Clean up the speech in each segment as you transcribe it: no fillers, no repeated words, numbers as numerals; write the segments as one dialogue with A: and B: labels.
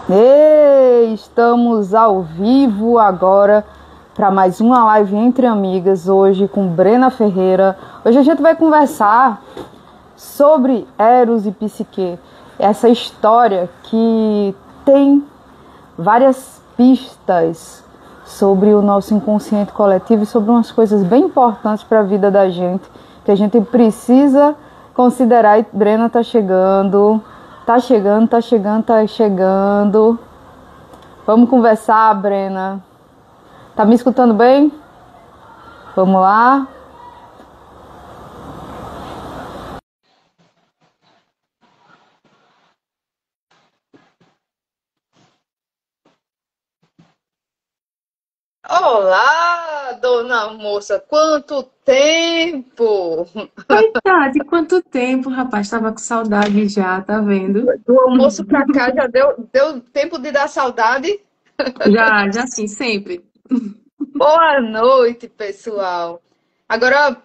A: Ei, estamos ao vivo agora para mais uma live entre amigas, hoje com Brena Ferreira. Hoje a gente vai conversar sobre Eros e Psique, essa história que tem várias pistas sobre o nosso inconsciente coletivo e sobre umas coisas bem importantes para a vida da gente, que a gente precisa considerar. E Brena tá chegando. Tá chegando, tá chegando, tá chegando. Vamos conversar, Brena. Tá me escutando bem? Vamos lá. Olá, dona moça. Quanto tempo!
B: Coitado, quanto tempo, rapaz. Tava com saudade já, tá vendo?
A: Do almoço pra cá já deu tempo de dar saudade?
B: Já, já sim, sempre.
A: Boa noite, pessoal. Agora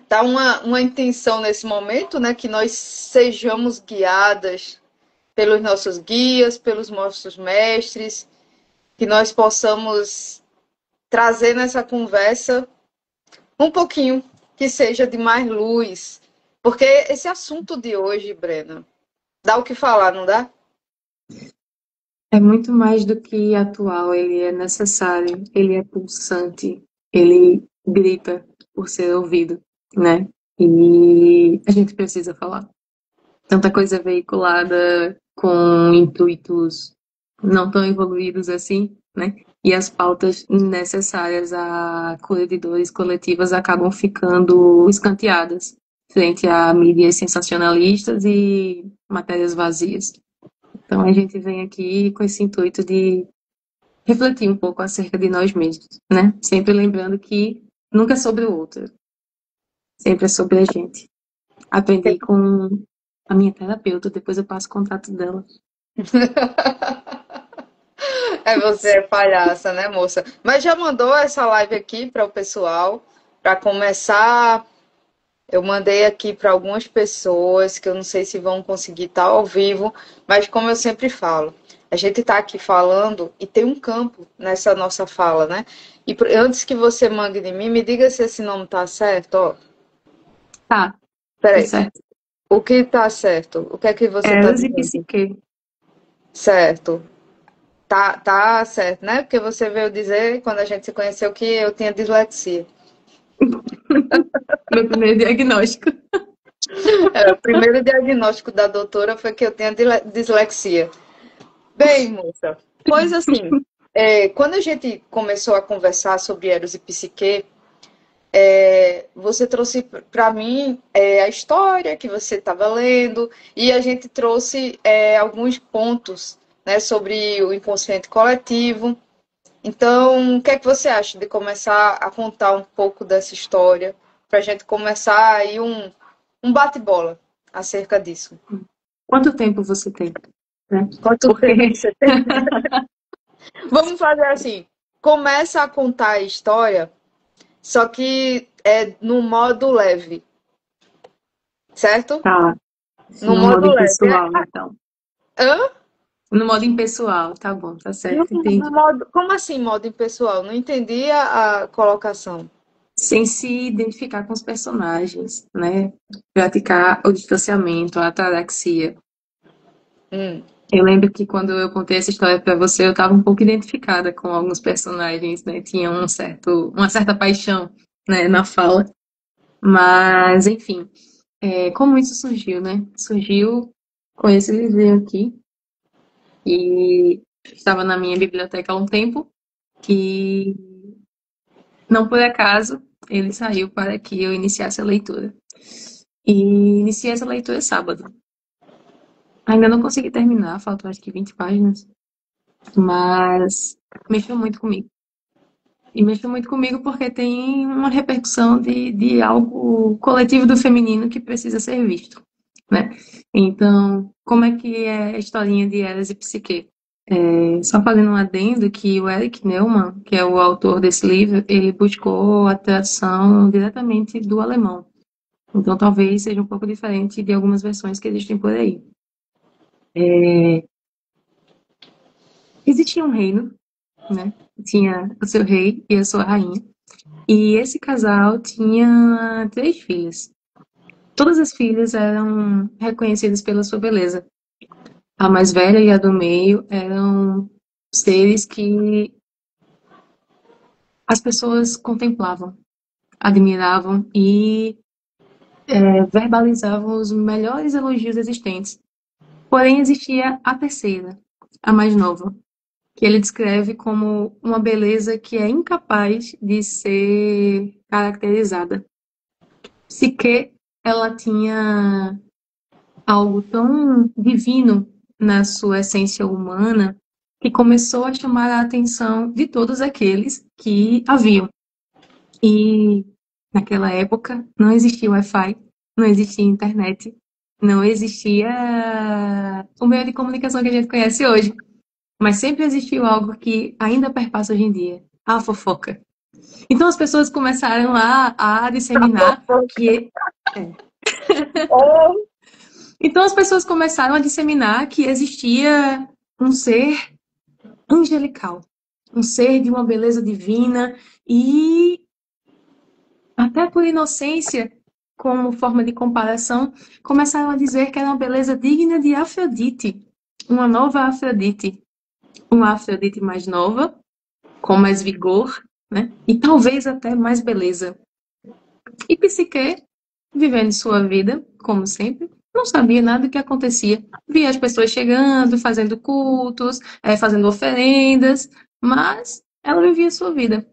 A: tá uma intenção nesse momento, né? Que nós sejamos guiadas pelos nossos guias, pelos nossos mestres, que nós possamos trazer nessa conversa um pouquinho que seja de mais luz. Porque esse assunto de hoje, Brena, dá o que falar, não dá?
B: É muito mais do que atual, ele é necessário, ele é pulsante, ele grita por ser ouvido, né? E a gente precisa falar. Tanta coisa veiculada com intuitos não tão evoluídos assim, né? E as pautas necessárias à cura de dores coletivas acabam ficando escanteadas frente a mídias sensacionalistas e matérias vazias. Então a gente vem aqui com esse intuito de refletir um pouco acerca de nós mesmos, né? Sempre lembrando que nunca é sobre o outro, sempre é sobre a gente. Aprendi com a minha terapeuta, depois eu passo o contato dela.
A: É, você é palhaça, né, moça? Mas já mandou essa live aqui para o pessoal, para começar. Eu mandei aqui para algumas pessoas que eu não sei se vão conseguir estar ao vivo, mas como eu sempre falo, a gente está aqui falando e tem um campo nessa nossa fala, né? E antes que você mande de mim, me diga se esse nome tá certo, ó.
B: Tá, tá
A: Peraí,
B: certo.
A: o que tá certo? O que é que você tá
B: Eros e
A: dizendo?
B: psique.
A: Certo. Tá certo, né? Porque você veio dizer, quando a gente se conheceu, que eu tinha dislexia.
B: Meu primeiro diagnóstico.
A: É, o primeiro diagnóstico da doutora foi que eu tinha dislexia. Bem, moça, pois assim, quando a gente começou a conversar sobre Eros e Psique, você trouxe para mim a história que você estava lendo e a gente trouxe alguns pontos, né, sobre o inconsciente coletivo. Então, o que é que você acha de começar a contar um pouco dessa história, para a gente começar aí um bate-bola acerca disso?
B: Quanto tempo você tem, né?
A: Quanto tempo
B: Porque
A: você tem? Vamos fazer assim: começa a contar a história, só que é no modo leve, certo?
B: tá
A: No
B: no modo
A: modo leve.
B: impessoal, então.
A: Hã?
B: No modo impessoal, tá bom, tá certo,
A: No
B: entendi.
A: modo, como assim, modo impessoal? Não entendi a colocação.
B: Sem se identificar com os personagens, né? Praticar o distanciamento, a ataraxia.
A: Hum.
B: Eu lembro que quando eu contei essa história para você, eu estava um pouco identificada com alguns personagens, né? Tinha uma certa paixão, né, na fala. Mas, enfim, como isso surgiu, né? Surgiu com esse livrinho aqui, e estava na minha biblioteca há um tempo, e não por acaso ele saiu para que eu iniciasse a leitura. E iniciei essa leitura sábado. Ainda não consegui terminar, faltam acho que 20 páginas, mas mexeu muito comigo. E mexeu muito comigo porque tem uma repercussão de algo coletivo do feminino que precisa ser visto, né? Então, como é que é a historinha de Eros e Psique? Só fazendo um adendo que o Eric Neumann, que é o autor desse livro, ele buscou a tradução diretamente do alemão. Então, talvez seja um pouco diferente de algumas versões que existem por aí. Existia um reino, né? Tinha o seu rei e a sua rainha. E esse casal tinha 3 filhas. Todas as filhas eram reconhecidas pela sua beleza. A mais velha e a do meio eram seres que as pessoas contemplavam, admiravam e verbalizavam os melhores elogios existentes. Porém, existia a terceira, a mais nova, que ele descreve como uma beleza que é incapaz de ser caracterizada. Psique, ela tinha algo tão divino na sua essência humana que começou a chamar a atenção de todos aqueles que a viam. E naquela época não existia Wi-Fi, não existia internet, não existia o meio de comunicação que a gente conhece hoje. Mas sempre existiu algo que ainda perpassa hoje em dia, a fofoca. Então as pessoas começaram a disseminar que. Então as pessoas começaram a disseminar que existia um ser angelical, um ser de uma beleza divina e até por inocência, como forma de comparação, começaram a dizer que era uma beleza digna de Afrodite, uma nova Afrodite, uma Afrodite mais nova, com mais vigor, né? E talvez até mais beleza. E Psique, vivendo sua vida, como sempre, não sabia nada do que acontecia. Via as pessoas chegando, fazendo cultos, fazendo oferendas, mas ela vivia sua vida.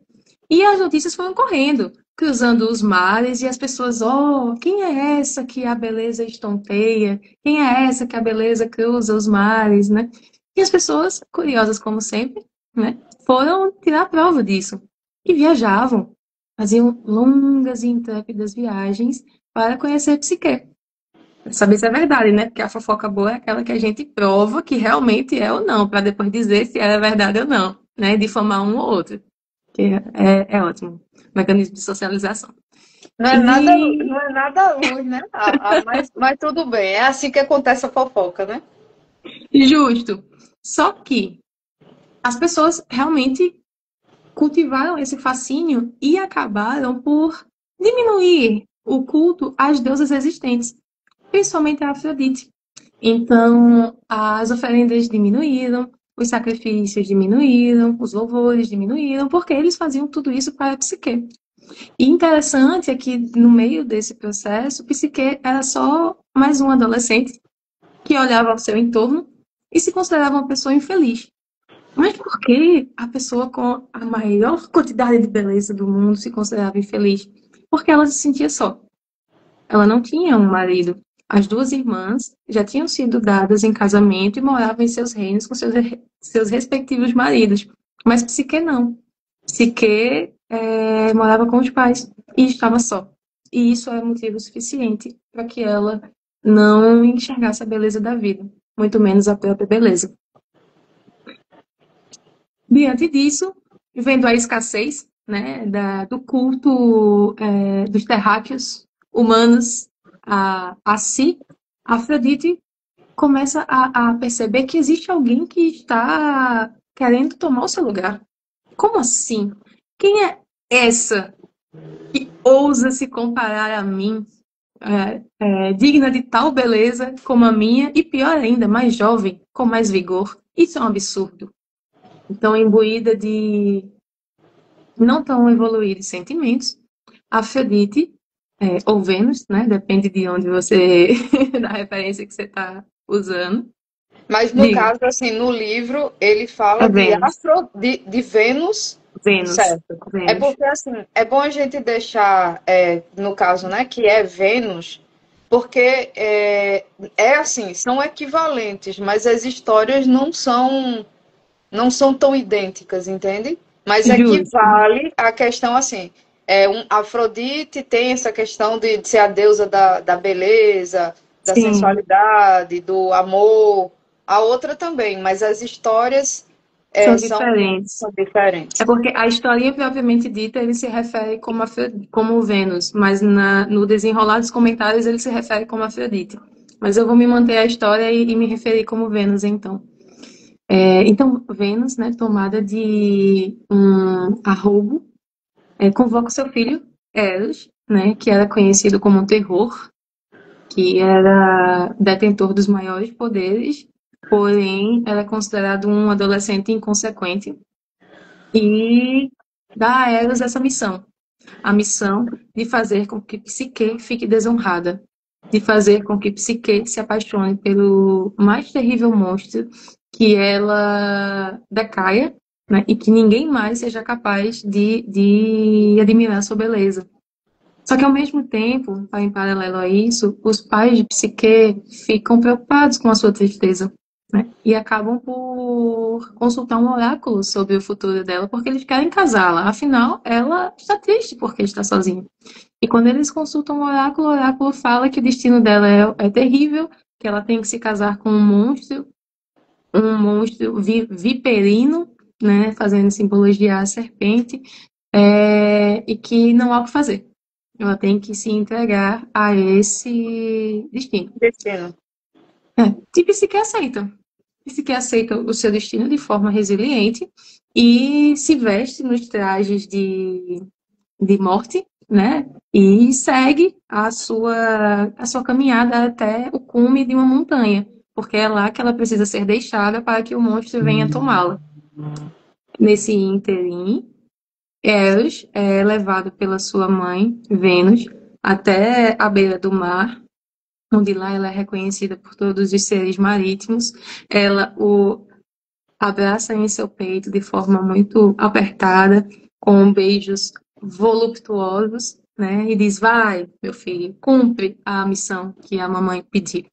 B: E as notícias foram correndo, cruzando os mares, e as pessoas, quem é essa que a beleza estonteia? Quem é essa que a beleza cruza os mares, né? E as pessoas, curiosas como sempre, né, foram tirar prova disso. E viajavam, faziam longas e intrépidas viagens para conhecer Psique. Saber se é verdade, né? Porque a fofoca boa é aquela que a gente prova que realmente é ou não, para depois dizer se é verdade ou não, né? Difamar um ou outro. Que é ótimo. Mecanismo de socialização.
A: Não é nada luz, né? Mas tudo bem, é assim que acontece a fofoca, né?
B: Justo. Só que as pessoas realmente cultivaram esse fascínio e acabaram por diminuir o culto às deusas existentes, principalmente a Afrodite. Então, as oferendas diminuíram, os sacrifícios diminuíram, os louvores diminuíram, porque eles faziam tudo isso para a Psique. E interessante é que, no meio desse processo, Psique era só mais um adolescente que olhava ao seu entorno e se considerava uma pessoa infeliz. Mas por que a pessoa com a maior quantidade de beleza do mundo se considerava infeliz? Porque ela se sentia só. Ela não tinha um marido. As 2 irmãs já tinham sido dadas em casamento e moravam em seus reinos com seus respectivos maridos. Mas Psique não. Psique morava com os pais e estava só. E isso é motivo suficiente para que ela não enxergasse a beleza da vida, muito menos a própria beleza. Diante disso, vendo a escassez, né, do culto dos terráqueos humanos a si, Afrodite começa a perceber que existe alguém que está querendo tomar o seu lugar. Como assim? Quem é essa que ousa se comparar a mim, digna de tal beleza como a minha, e pior ainda, mais jovem, com mais vigor? Isso é um absurdo. Então, imbuída de não tão evoluídos sentimentos, Afrodite, ou Vênus, né? Depende de onde você, da referência que você está usando.
A: Mas no
B: Diga,
A: caso, assim, no livro, ele
B: é
A: fala
B: Vênus.
A: de Vênus,
B: Vênus.
A: certo? É
B: Vênus.
A: porque, assim, é bom a gente deixar, no caso, né, que é Vênus, porque é assim, são equivalentes, mas as histórias não são tão idênticas, entende? Mas
B: Justo.
A: equivale à questão assim. Afrodite tem essa questão de ser a deusa da beleza, da
B: Sim,
A: sensualidade, do amor. A outra também, mas as histórias
B: são
A: são
B: diferentes. É
A: diferentes.
B: porque a historinha propriamente dita, ele se refere como Vênus, mas no desenrolar dos comentários ele se refere como Afrodite. Mas eu vou me manter a história e me referir como Vênus, então. Então, Vênus, né, tomada de um arrobo, convoca o seu filho, Eros, né, que era conhecido como um terror, que era detentor dos maiores poderes, porém era considerado um adolescente inconsequente, e dá a Eros essa missão, a missão de fazer com que Psique fique desonrada, de fazer com que Psique se apaixone pelo mais terrível monstro, que ela decaia, né, e que ninguém mais seja capaz de admirar sua beleza. Só que, ao mesmo tempo, em paralelo a isso, os pais de Psique ficam preocupados com a sua tristeza, né? E acabam por consultar um oráculo sobre o futuro dela, porque eles querem casá-la. Afinal, ela está triste porque está sozinha. E quando eles consultam o oráculo fala que o destino dela é terrível, que ela tem que se casar com um monstro viperino, né? Fazendo simbologia à serpente, e que não há o que fazer. Ela tem que se entregar a esse destino.
A: Destino.
B: E Psique aceita. Psique aceita o seu destino de forma resiliente e se veste nos trajes de morte, né? E segue a sua caminhada até o cume de uma montanha, porque é lá que ela precisa ser deixada para que o monstro venha tomá-la. Nesse ínterim, Eros é levado pela sua mãe, Vênus, até a beira do mar, onde lá ela é reconhecida por todos os seres marítimos. Ela o abraça em seu peito de forma muito apertada, com beijos voluptuosos, né? E diz: vai, meu filho, cumpre a missão que a mamãe pediu.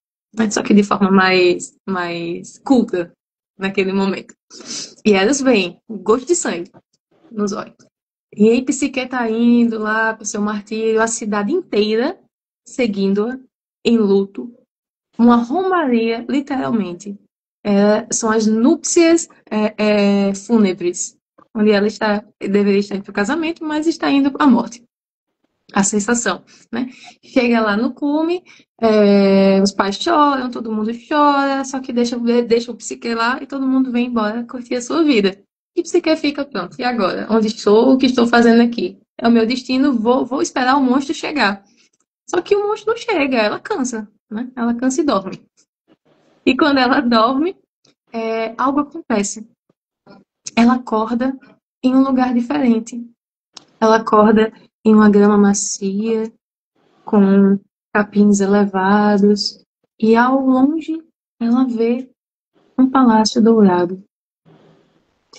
B: Só que de forma mais culta naquele momento. E Eros vem, gosto de sangue nos olhos. E aí Psique tá indo lá pro seu martírio, a cidade inteira seguindo-a em luto, uma romaria, literalmente. São as núpcias fúnebres, onde ela deveria estar indo para o casamento, mas está indo para a morte. A sensação, né? Chega lá no cume, os pais choram, todo mundo chora, só que deixa o Psique lá e todo mundo vem embora curtir a sua vida. E Psique fica, pronto, e agora? Onde estou? O que estou fazendo aqui? É o meu destino, vou esperar o monstro chegar. Só que o monstro não chega, ela cansa, né? Ela cansa e dorme. E quando ela dorme, algo acontece. Ela acorda em um lugar diferente. Ela acorda em uma grama macia, com capins elevados, e ao longe ela vê um palácio dourado.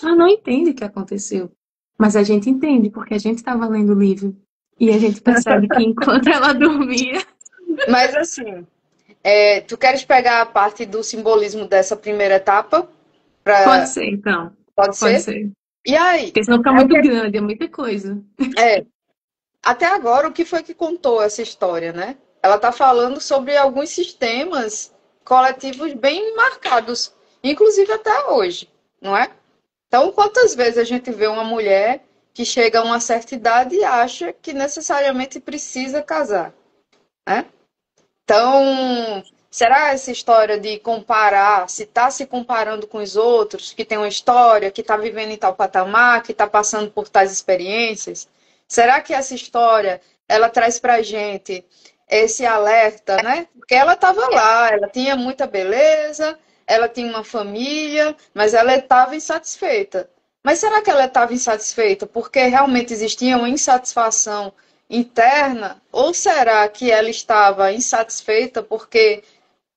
B: Ela não entende o que aconteceu, mas a gente entende, porque a gente estava lendo o livro. E a gente percebe que enquanto ela dormia.
A: Mas assim, tu queres pegar a parte do simbolismo dessa primeira etapa?
B: Pode ser, então.
A: Pode
B: Pode
A: ser?
B: ser.
A: E aí?
B: Porque senão fica muito grande, é muita coisa.
A: Até agora, o que foi que contou essa história, né? Ela está falando sobre alguns sistemas coletivos bem marcados, inclusive até hoje, não é? Então, quantas vezes a gente vê uma mulher que chega a uma certa idade e acha que necessariamente precisa casar, né? Então, será essa história de comparar, se está se comparando com os outros, que tem uma história, que está vivendo em tal patamar, que está passando por tais experiências? Será que essa história, ela traz para a gente esse alerta, né? Porque ela estava lá, ela tinha muita beleza, ela tinha uma família, mas ela estava insatisfeita. Mas será que ela estava insatisfeita porque realmente existia uma insatisfação interna? Ou será que ela estava insatisfeita porque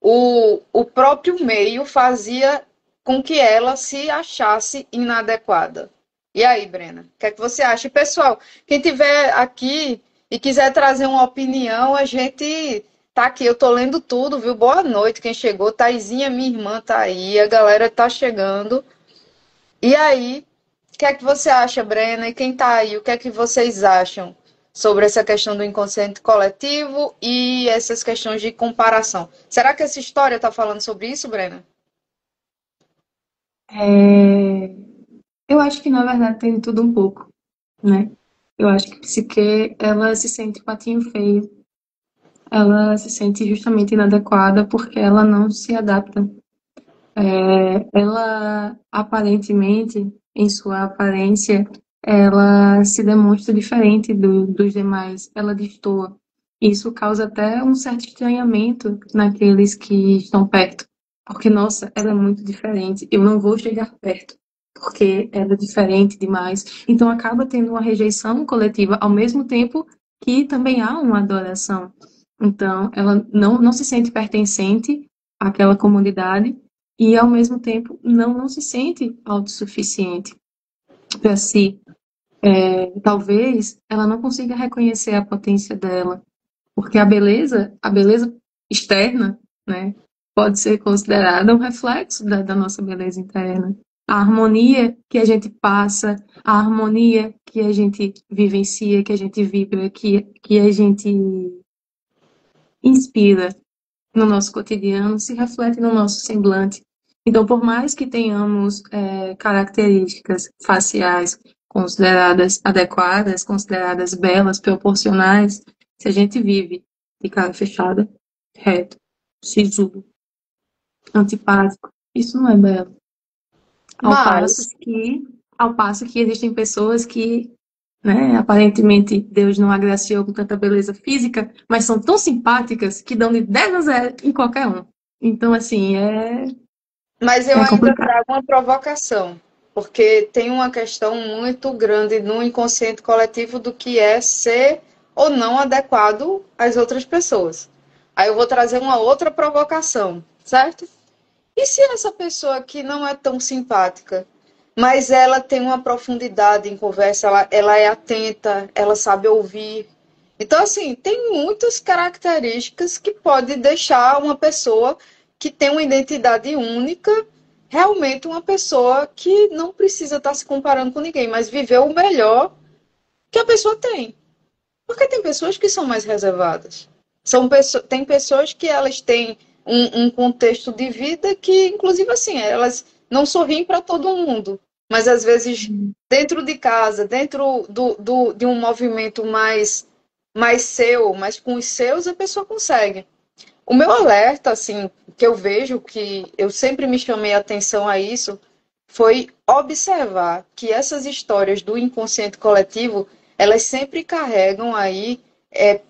A: o próprio meio fazia com que ela se achasse inadequada? E aí, Brena, o que é que você acha? E, pessoal, quem tiver aqui e quiser trazer uma opinião, a gente tá aqui. Eu tô lendo tudo, viu? Boa noite, quem chegou. Taizinha, minha irmã, tá aí. A galera tá chegando. E aí, o que é que você acha, Brena? E quem tá aí, o que é que vocês acham sobre essa questão do inconsciente coletivo e essas questões de comparação? Será que essa história tá falando sobre isso, Brena?
B: Eu acho que, na verdade, tem tudo um pouco, né? Eu acho que Psique, ela se sente patinho feio. Ela se sente justamente inadequada porque ela não se adapta. ela aparentemente, em sua aparência, ela se demonstra diferente dos demais, ela destoa. Isso causa até um certo estranhamento naqueles que estão perto, porque, nossa, ela é muito diferente, eu não vou chegar perto, porque ela é diferente demais. Então acaba tendo uma rejeição coletiva, ao mesmo tempo que também há uma adoração. Então, ela não se sente pertencente àquela comunidade, e ao mesmo tempo não se sente autossuficiente para si. Talvez ela não consiga reconhecer a potência dela, porque a beleza externa, né, pode ser considerada um reflexo da nossa beleza interna. A harmonia que a gente passa, a harmonia que a gente vivencia, que a gente vibra, que a gente inspira no nosso cotidiano se reflete no nosso semblante. Então, por mais que tenhamos características faciais consideradas adequadas, consideradas belas, proporcionais, se a gente vive de cara fechada, reto, sisudo, antipático, isso não é belo. Ao passo
A: Mas,
B: que, ao passo que existem pessoas que, né, aparentemente Deus não agraciou com tanta beleza física, mas são tão simpáticas que dão de 10 a 0 em qualquer um. Então, assim,
A: mas eu
B: é
A: ainda
B: complicado.
A: trago uma provocação, porque tem uma questão muito grande no inconsciente coletivo do que é ser ou não adequado às outras pessoas. Aí eu vou trazer uma outra provocação, certo? E se essa pessoa que não é tão simpática, mas ela tem uma profundidade em conversa, ela é atenta, ela sabe ouvir. Então, assim, tem muitas características que pode deixar uma pessoa que tem uma identidade única, realmente uma pessoa que não precisa estar se comparando com ninguém, mas viver o melhor que a pessoa tem. Porque tem pessoas que são mais reservadas. Tem pessoas que elas têm um contexto de vida que, inclusive, assim, elas não sorriem para todo mundo. Mas, às vezes, dentro de casa, dentro de um movimento mais seu, mas com os seus, a pessoa consegue. O meu alerta, assim, que eu vejo, que eu sempre me chamei a atenção a isso, foi observar que essas histórias do inconsciente coletivo, elas sempre carregam aí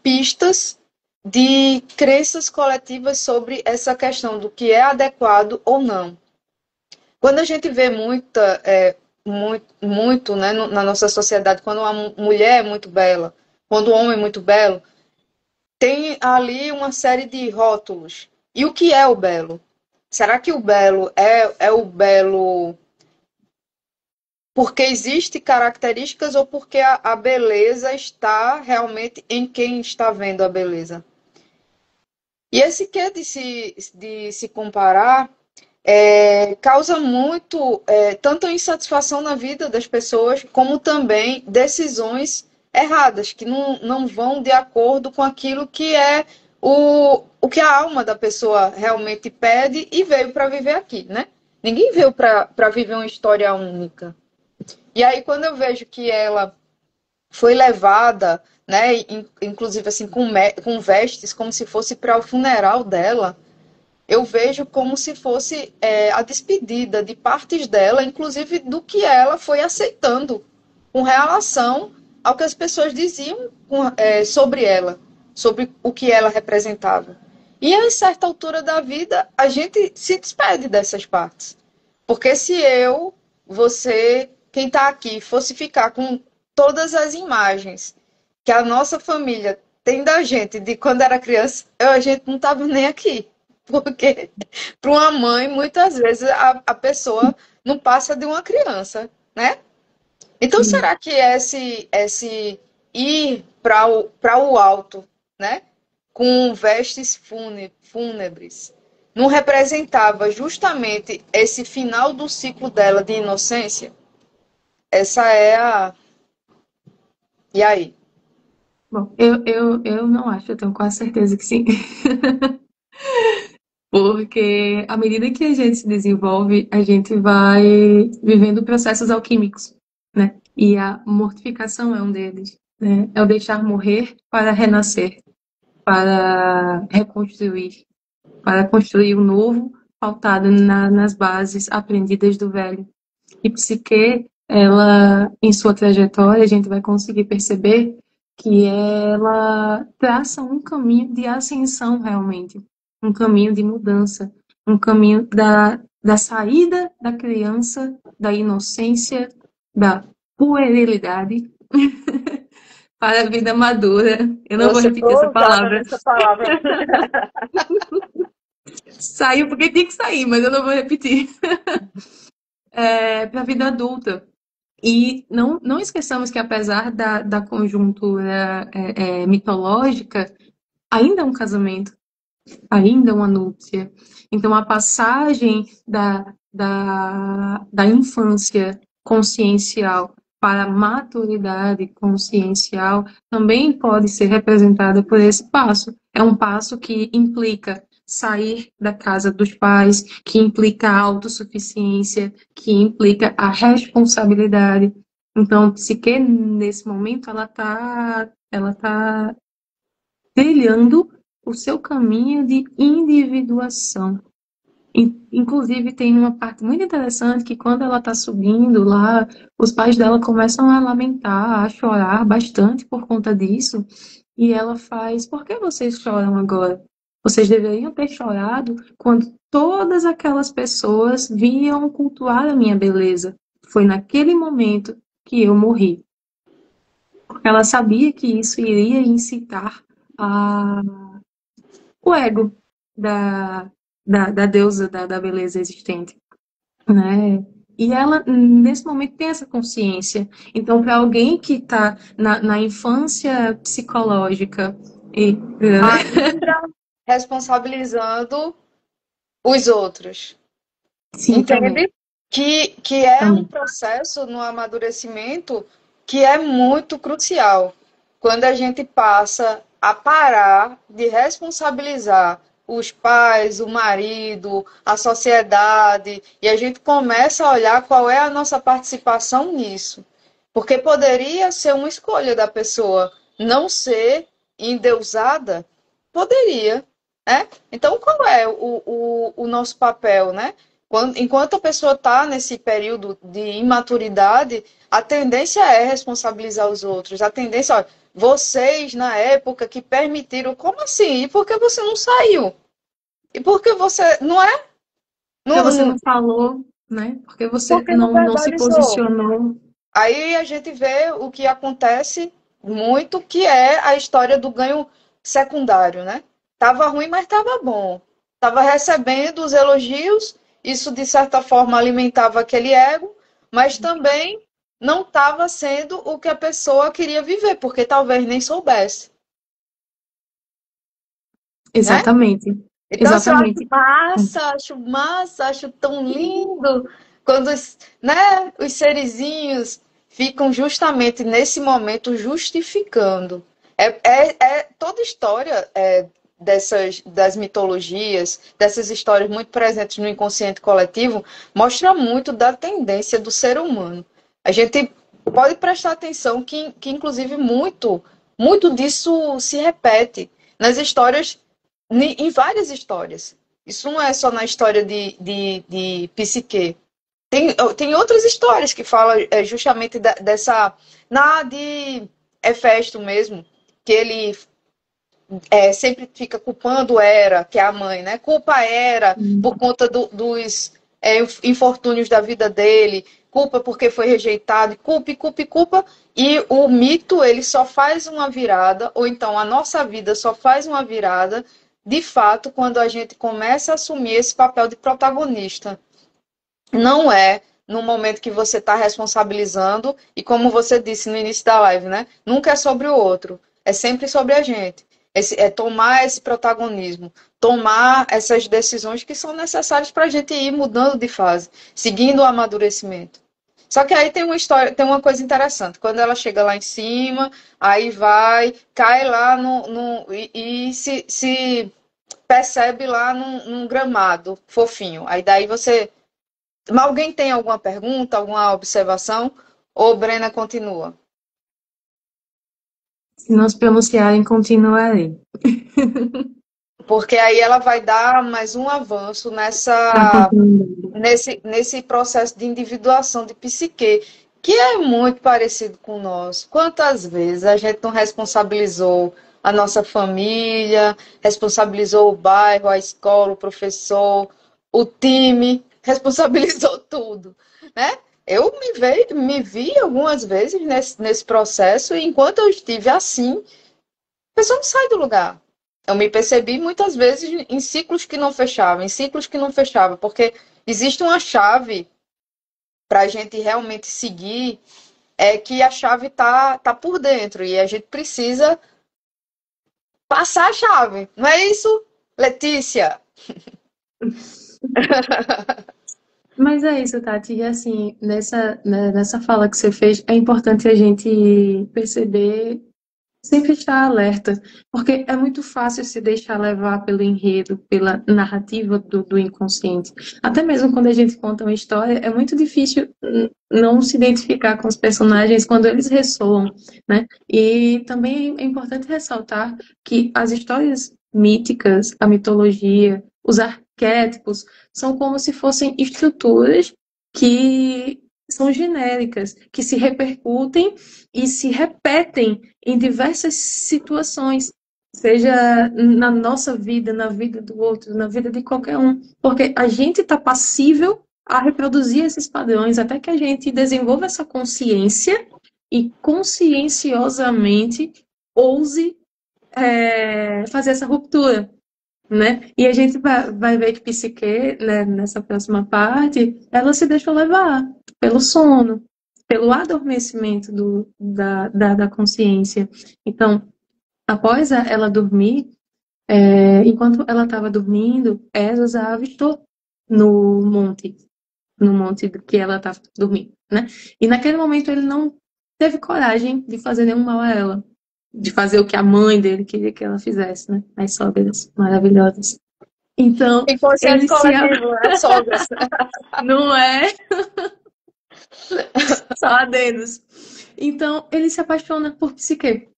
A: pistas de crenças coletivas sobre essa questão do que é adequado ou não. Quando a gente vê muito, né, na nossa sociedade, quando uma mulher é muito bela, quando o homem é muito belo, tem ali uma série de rótulos. E o que é o belo? Será que o belo é o belo porque existe características ou porque a beleza está realmente em quem está vendo a beleza? E esse quê de se comparar causa muito, tanto insatisfação na vida das pessoas, como também decisões erradas, que não vão de acordo com aquilo que é o que a alma da pessoa realmente pede e veio para viver aqui, né? Ninguém veio para viver uma história única. E aí, quando eu vejo que ela foi levada, né, inclusive assim, com vestes, como se fosse para o funeral dela, eu vejo como se fosse a despedida de partes dela, inclusive do que ela foi aceitando com relação ao que as pessoas diziam sobre ela, sobre o que ela representava. E a certa altura da vida, a gente se despede dessas partes. Porque se eu, você, quem está aqui, fosse ficar com todas as imagens que a nossa família tem da gente de quando era criança, a gente não estava nem aqui. Porque para uma mãe, muitas vezes, a pessoa não passa de uma criança, né? Então,
B: Sim.
A: será que esse ir para o alto, né? Com vestes fúnebres, não representava justamente esse final do ciclo dela de inocência? Essa é a. E aí?
B: Bom, eu não acho, eu tenho quase certeza que sim. Porque à medida que a gente se desenvolve, a gente vai vivendo processos alquímicos, né? E a mortificação é um deles, né? É o deixar morrer para renascer, para reconstruir, para construir o novo pautado nas bases aprendidas do velho. E Psique, ela, em sua trajetória, a gente vai conseguir perceber que ela traça um caminho de ascensão realmente, um caminho de mudança, um caminho da saída da criança, da inocência, da puerilidade para a vida madura. Eu não vou
A: Você
B: repetir essa
A: foi usada
B: palavra.
A: nessa palavra.
B: Saiu porque tinha que sair, mas eu não vou repetir. Para a vida adulta. E não esqueçamos que, apesar da conjuntura mitológica, ainda é um casamento, ainda é uma núpcia. Então, a passagem da infância consciencial para a maturidade consciencial também pode ser representada por esse passo. É um passo que implica sair da casa dos pais, que implica a autossuficiência, que implica a responsabilidade. Então, Psique, nesse momento, ela tá trilhando o seu caminho de individuação. Inclusive, tem uma parte muito interessante que, quando ela está subindo lá, os pais dela começam a lamentar, a chorar bastante por conta disso. E ela faz: por que vocês choram agora? Vocês deveriam ter chorado quando todas aquelas pessoas vinham cultuar a minha beleza. Foi naquele momento que eu morri. Porque ela sabia que isso iria incitar a o ego da deusa da beleza existente, né? E ela, nesse momento, tem essa consciência. Então, para alguém que está na infância psicológica e
A: Ainda responsabilizando os outros.
B: sim, também,
A: Entende? Que é um
B: também.
A: processo no amadurecimento que é muito crucial. Quando a gente passa a parar de responsabilizar os pais, o marido, a sociedade, e a gente começa a olhar qual é a nossa participação nisso. Porque poderia ser uma escolha da pessoa não ser endeusada, poderia, né? Então, qual é o nosso papel, né? Enquanto a pessoa está nesse período de imaturidade, a tendência é responsabilizar os outros. A tendência, olha, vocês na época que permitiram, como assim? E por que você não saiu? E por que você não é?
B: Porque você
A: Não,
B: não falou, né? Porque você
A: porque não
B: não se
A: verbalizou.
B: posicionou.
A: Aí a gente vê o que acontece muito, que é a história do ganho secundário, né? Tava ruim, mas tava bom. Tava recebendo os elogios, isso de certa forma alimentava aquele ego, mas também não estava sendo o que a pessoa queria viver, porque talvez nem soubesse, né?
B: Exatamente,
A: Então, assim, eu
B: exatamente.
A: acho massa, acho tão lindo quando né, os serizinhos ficam justamente nesse momento justificando. Toda história das mitologias, dessas histórias muito presentes no inconsciente coletivo, mostra muito da tendência do ser humano. A gente pode prestar atenção que inclusive, muito disso se repete nas histórias em várias histórias. Isso não é só na história de Psique. Tem outras histórias que falam justamente dessa. Na de Hefesto mesmo, que ele sempre fica culpando Hera, que é a mãe, né? Culpa Hera por conta dos infortúnios da vida dele, culpa porque foi rejeitado, culpa, culpa, culpa. E o mito, ele só faz uma virada, ou então a nossa vida só faz uma virada, de fato, quando a gente começa a assumir esse papel de protagonista. Não é no momento que você está responsabilizando, e como você disse no início da live, né? Nunca é sobre o outro, é sempre sobre a gente. É tomar esse protagonismo, tomar essas decisões que são necessárias para a gente ir mudando de fase, seguindo o amadurecimento. Só que aí tem uma história, tem uma coisa interessante. Quando ela chega lá em cima, aí vai, cai lá e se percebe lá num gramado fofinho. Aí daí você. Mas alguém tem alguma pergunta, alguma observação? Ou Brena continua?
B: Se não se pronunciarem, continuarei.
A: porque aí ela vai dar mais um avanço
B: Na
A: nesse processo de individuação de psique, que é muito parecido com o nosso. Quantas vezes a gente não responsabilizou a nossa família, responsabilizou o bairro, a escola, o professor, o time, responsabilizou tudo, né? Eu me vi algumas vezes nesse processo, e enquanto eu estive assim, a pessoa não sai do lugar. Eu me percebi muitas vezes em ciclos que não fechavam, em ciclos que não fechavam, porque existe uma chave para a gente realmente seguir, é que a chave tá por dentro e a gente precisa passar a chave. Não é isso, Letícia?
B: Mas é isso, Tati. E assim, nessa fala que você fez, é importante a gente perceber, sempre estar alerta, porque é muito fácil se deixar levar pelo enredo, pela narrativa do inconsciente. Até mesmo quando a gente conta uma história, é muito difícil não se identificar com os personagens quando eles ressoam, né? E também é importante ressaltar que as histórias míticas, a mitologia, os arquétipos, são como se fossem estruturas que são genéricas, que se repercutem e se repetem em diversas situações, seja na nossa vida, na vida do outro, na vida de qualquer um, porque a gente está passível a reproduzir esses padrões até que a gente desenvolva essa consciência e conscienciosamente ouse fazer essa ruptura, né? E a gente vai ver que Psique, né, nessa próxima parte, ela se deixou levar pelo sono, pelo adormecimento da consciência. Então, após ela dormir, enquanto ela estava dormindo, Eros a avistou no monte, no monte que ela estava dormindo, né? E naquele momento ele não teve coragem de fazer nenhum mal a ela, de fazer o que a mãe dele queria que ela fizesse, né? As sogras maravilhosas. Então,
A: Inconsciente
B: ele se...
A: coletivo, né, sogras?
B: Não é só adenos. Então, ele se apaixona por Psique.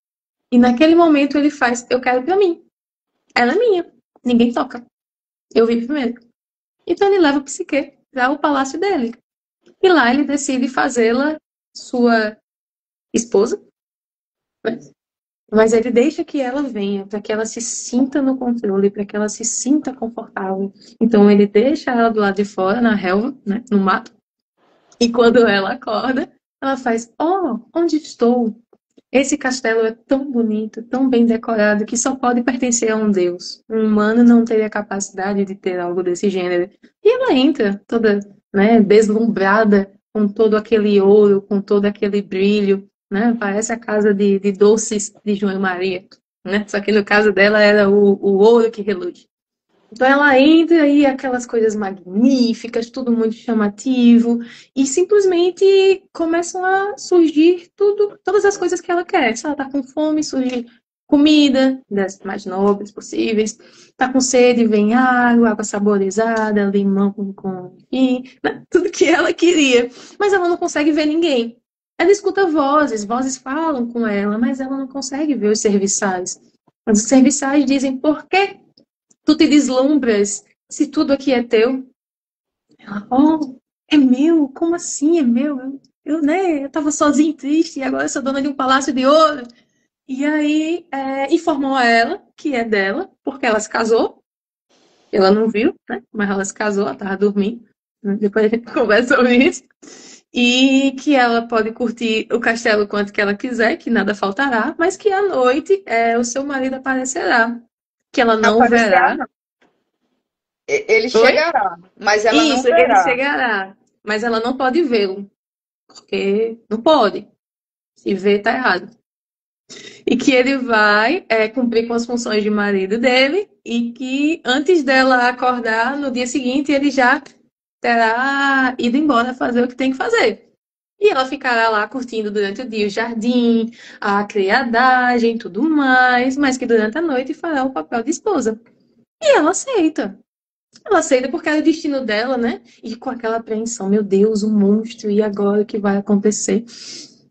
B: E naquele momento ele faz, eu quero pra mim. Ela é minha. Ninguém toca. Eu vi primeiro. Então ele leva Psique para o palácio dele. E lá ele decide fazê-la sua esposa. Né? Mas ele deixa que ela venha, para que ela se sinta no controle, para que ela se sinta confortável. Então ele deixa ela do lado de fora, na relva, né, no mato. E quando ela acorda, ela faz: Oh, onde estou? Esse castelo é tão bonito, tão bem decorado, que só pode pertencer a um deus. Um humano não teria capacidade de ter algo desse gênero. E ela entra toda, né, deslumbrada com todo aquele ouro, com todo aquele brilho, né? Parece a casa de doces de João e Maria, né? Só que no caso dela era o ouro que reluz. Então ela entra e aquelas coisas magníficas, tudo muito chamativo, e simplesmente começam a surgir todas as coisas que ela quer. Se ela tá com fome, surge comida, das mais nobres possíveis. Tá com sede, vem água saborizada, limão enfim, né? Tudo que ela queria. Mas ela não consegue ver ninguém. Ela escuta vozes falam com ela, mas ela não consegue ver os serviçais. Mas os serviçais dizem: por quê? Tu te deslumbras se tudo aqui é teu? Ela, oh, é meu? Como assim é meu? Né, eu tava sozinha e triste e agora eu sou dona de um palácio de ouro. E aí informou a ela que é dela, porque ela se casou. Ela não viu, né? Mas ela se casou, ela tava dormindo. Né? Depois a gente conversa sobre isso. E que ela pode curtir o castelo quanto que ela quiser, que nada faltará, mas que à noite o seu marido aparecerá. Que ela não
A: Aparecerá,
B: verá.
A: não. Ele
B: Oi?
A: chegará, mas ela não
B: Isso, ele
A: verá.
B: chegará, mas ela não pode vê-lo, porque não pode. Se vê, tá errado. E que ele vai cumprir com as funções de marido dele e que antes dela acordar, no dia seguinte, ele já terá ido embora fazer o que tem que fazer. E ela ficará lá curtindo durante o dia o jardim, a criadagem, tudo mais, mas que durante a noite fará o papel de esposa. E ela aceita. Ela aceita porque era o destino dela, né? E com aquela apreensão, meu Deus, o monstro, e agora o que vai acontecer?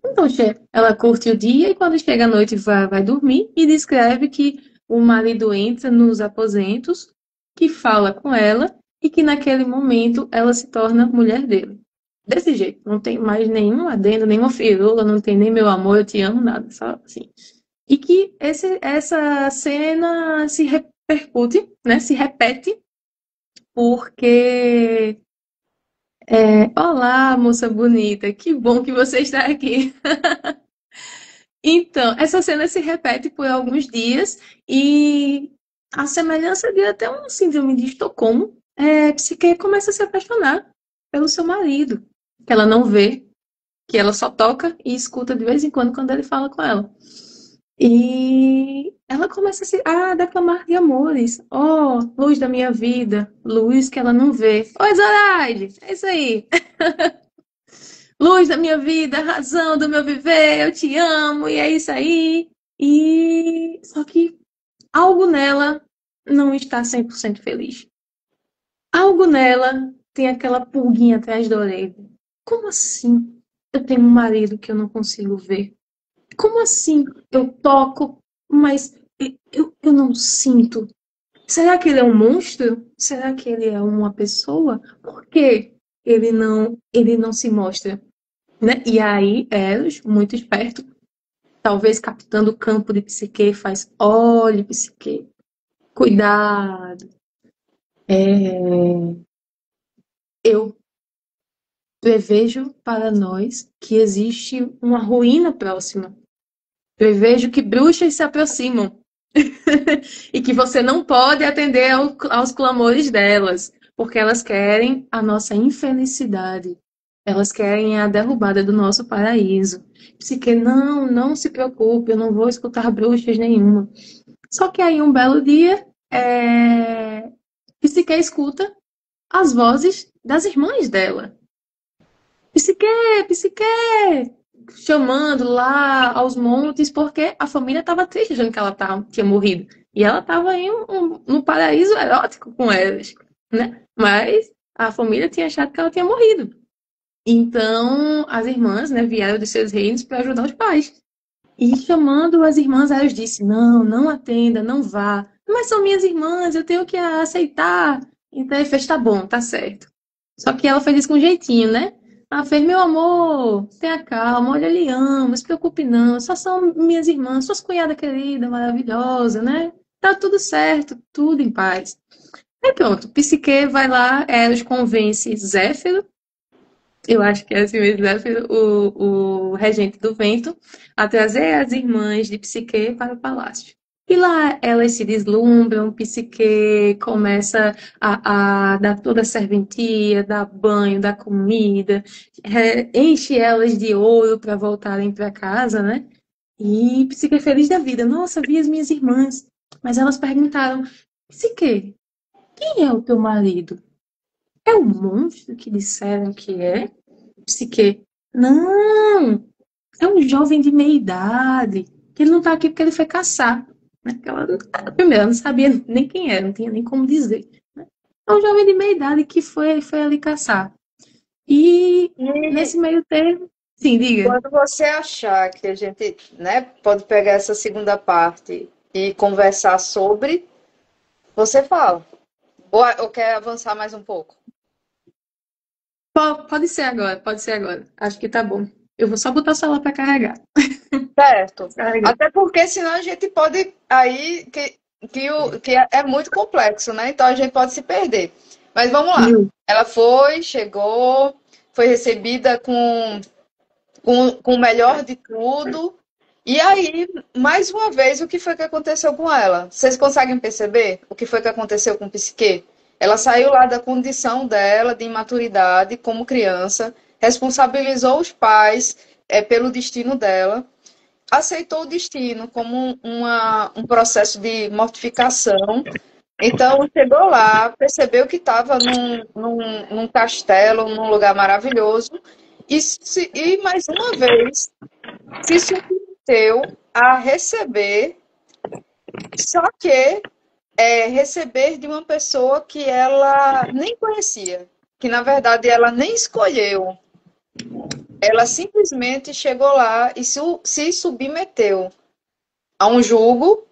B: Então, ela curte o dia e quando chega a noite vai dormir e descreve que o marido entra nos aposentos, que fala com ela e que naquele momento ela se torna mulher dele. Desse jeito, não tem mais nenhum adendo, nenhuma firula, não tem nem meu amor, eu te amo, nada, só assim. E que essa cena se repercute, né, se repete, porque olá, moça bonita, que bom que você está aqui. Então, essa cena se repete por alguns dias e a semelhança de até um síndrome de Estocolmo, Psique começa a se apaixonar pelo seu marido, que ela não vê, que ela só toca e escuta de vez em quando ele fala com ela. E ela começa a declamar de amores. Oh, luz da minha vida, luz que ela não vê. Oi, Zoraide, é isso aí. Luz da minha vida, razão do meu viver, eu te amo, e é isso aí. E só que algo nela não está 100% feliz. Algo nela tem aquela pulguinha atrás da orelha. Como assim? Eu tenho um marido que eu não consigo ver. Como assim? Eu toco, mas eu não sinto. Será que ele é um monstro? Será que ele é uma pessoa? Por que ele não se mostra? Né? E aí, Eros, muito esperto, talvez captando o campo de Psique, faz: olhe, Psique, cuidado. Eu prevejo para nós que existe uma ruína próxima. Prevejo que bruxas se aproximam e que você não pode atender aos clamores delas, porque elas querem a nossa infelicidade. Elas querem a derrubada do nosso paraíso. Psique, não se preocupe, eu não vou escutar bruxas nenhuma. Só que aí, um belo dia, Psique escuta as vozes das irmãs dela. Psique, Psique! Chamando lá aos montes, porque a família estava triste, achando que ela tinha morrido. E ela estava em um paraíso erótico com elas, né? Mas a família tinha achado que ela tinha morrido. Então, as irmãs, né, vieram dos seus reinos para ajudar os pais. E chamando as irmãs, elas disse: não atenda, não vá. Mas são minhas irmãs, eu tenho que aceitar. Então ele fez: tá bom, tá certo. Só que ela fez isso com jeitinho, né? Ela fez: meu amor, tenha calma, olha, eu lhe amo, não se preocupe não, só são minhas irmãs, suas cunhadas querida, maravilhosa, né? Tá tudo certo, tudo em paz. Aí pronto, Psique vai lá, Eros convence Zéfiro, eu acho que é assim mesmo, Zéfiro, o regente do vento, a trazer as irmãs de Psique para o palácio. E lá elas se deslumbram, Psique começa a dar toda a serventia, dar banho, dar comida, enche elas de ouro para voltarem para casa, né? E Psique é feliz da vida. Nossa, vi as minhas irmãs. Mas elas perguntaram: Psique, quem é o teu marido? É o monstro que disseram que é? Psique, não, é um jovem de meia idade, que ele não tá aqui porque ele foi caçar. Né? Primeiro, ela não sabia nem quem era, não tinha nem como dizer. Né? É um jovem de meia idade que foi ali caçar. E
C: E
B: nesse meio termo, sim, diga.
C: quando você achar que a gente, né, pode pegar essa segunda parte e conversar sobre, você fala. Ou quer avançar mais um pouco?
B: Pode ser agora, pode ser agora. Acho que tá bom. Eu vou só botar o celular para carregar.
C: Certo.
B: Carregar.
C: Até porque senão a gente pode aí que é muito complexo, né? Então a gente pode se perder. Mas vamos lá. Ela foi, chegou, foi recebida com o melhor de tudo. E aí, mais uma vez, o que foi que aconteceu com ela? Vocês conseguem perceber o que foi que aconteceu com o Psique? Ela saiu lá da condição dela de imaturidade como criança, responsabilizou os pais pelo destino dela, aceitou o destino como um processo de mortificação. Então, chegou lá, percebeu que estava num castelo, num lugar maravilhoso, e mais uma vez se submeteu a receber, só que receber de uma pessoa que ela nem conhecia, que na verdade ela nem escolheu. Ela simplesmente chegou lá e se submeteu a um jugo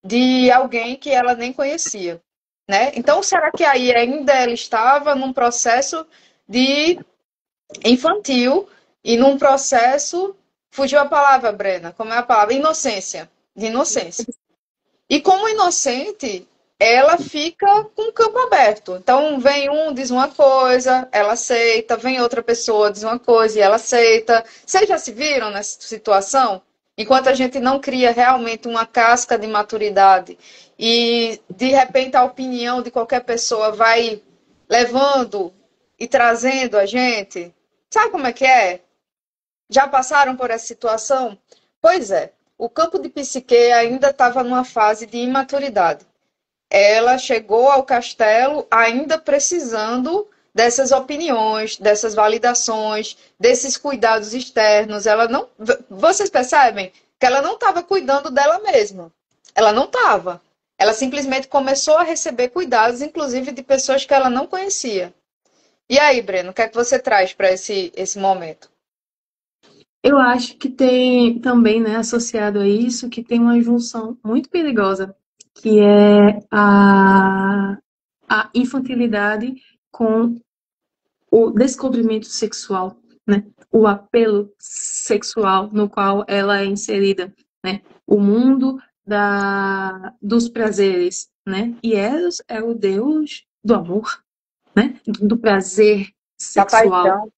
C: de alguém que ela nem conhecia, né? Então, será que aí ainda ela estava num processo de infantil e num processo, fugiu a palavra, Brena, como é a palavra? Inocência, de inocência. E como inocente, ela fica com o campo aberto. Então, vem um, diz uma coisa, ela aceita, vem outra pessoa, diz uma coisa e ela aceita. Vocês já se viram nessa situação? Enquanto a gente não cria realmente uma casca de maturidade e, de repente, a opinião de qualquer pessoa vai levando e trazendo a gente. Sabe como é que é? Já passaram por essa situação? Pois é, o campo de psique ainda estava numa fase de imaturidade. Ela chegou ao castelo ainda precisando dessas opiniões, dessas validações, desses cuidados externos. Ela não, vocês percebem que ela não estava cuidando dela mesma. Ela não estava. Ela simplesmente começou a receber cuidados, inclusive de pessoas que ela não conhecia. E aí, Breno, o que é que você traz para esse momento?
B: Eu acho que tem também, né, associado a isso, que tem uma junção muito perigosa, que é a infantilidade com o descobrimento sexual, né? O apelo sexual no qual ela é inserida, né? O mundo dos prazeres, né? E Eros é o deus do amor, né? Do prazer
C: Da
B: sexual.
C: paixão.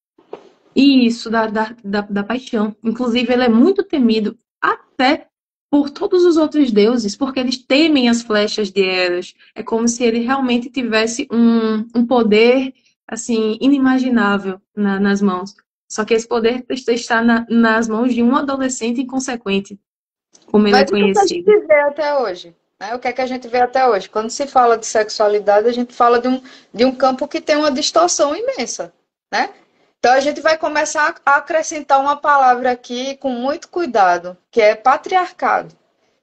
B: Isso, da paixão. Inclusive, ele é muito temido até por todos os outros deuses, porque eles temem as flechas de Eros. É como se ele realmente tivesse um poder assim inimaginável nas mãos. Só que esse poder está nas mãos de um adolescente inconsequente, como ele é
C: Mas o que é que a
B: conhecido.
C: gente vê até hoje? Né? O que é que a gente vê até hoje? Quando se fala de sexualidade, a gente fala de um campo que tem uma distorção imensa, né? Então a gente vai começar a acrescentar uma palavra aqui com muito cuidado, que é patriarcado,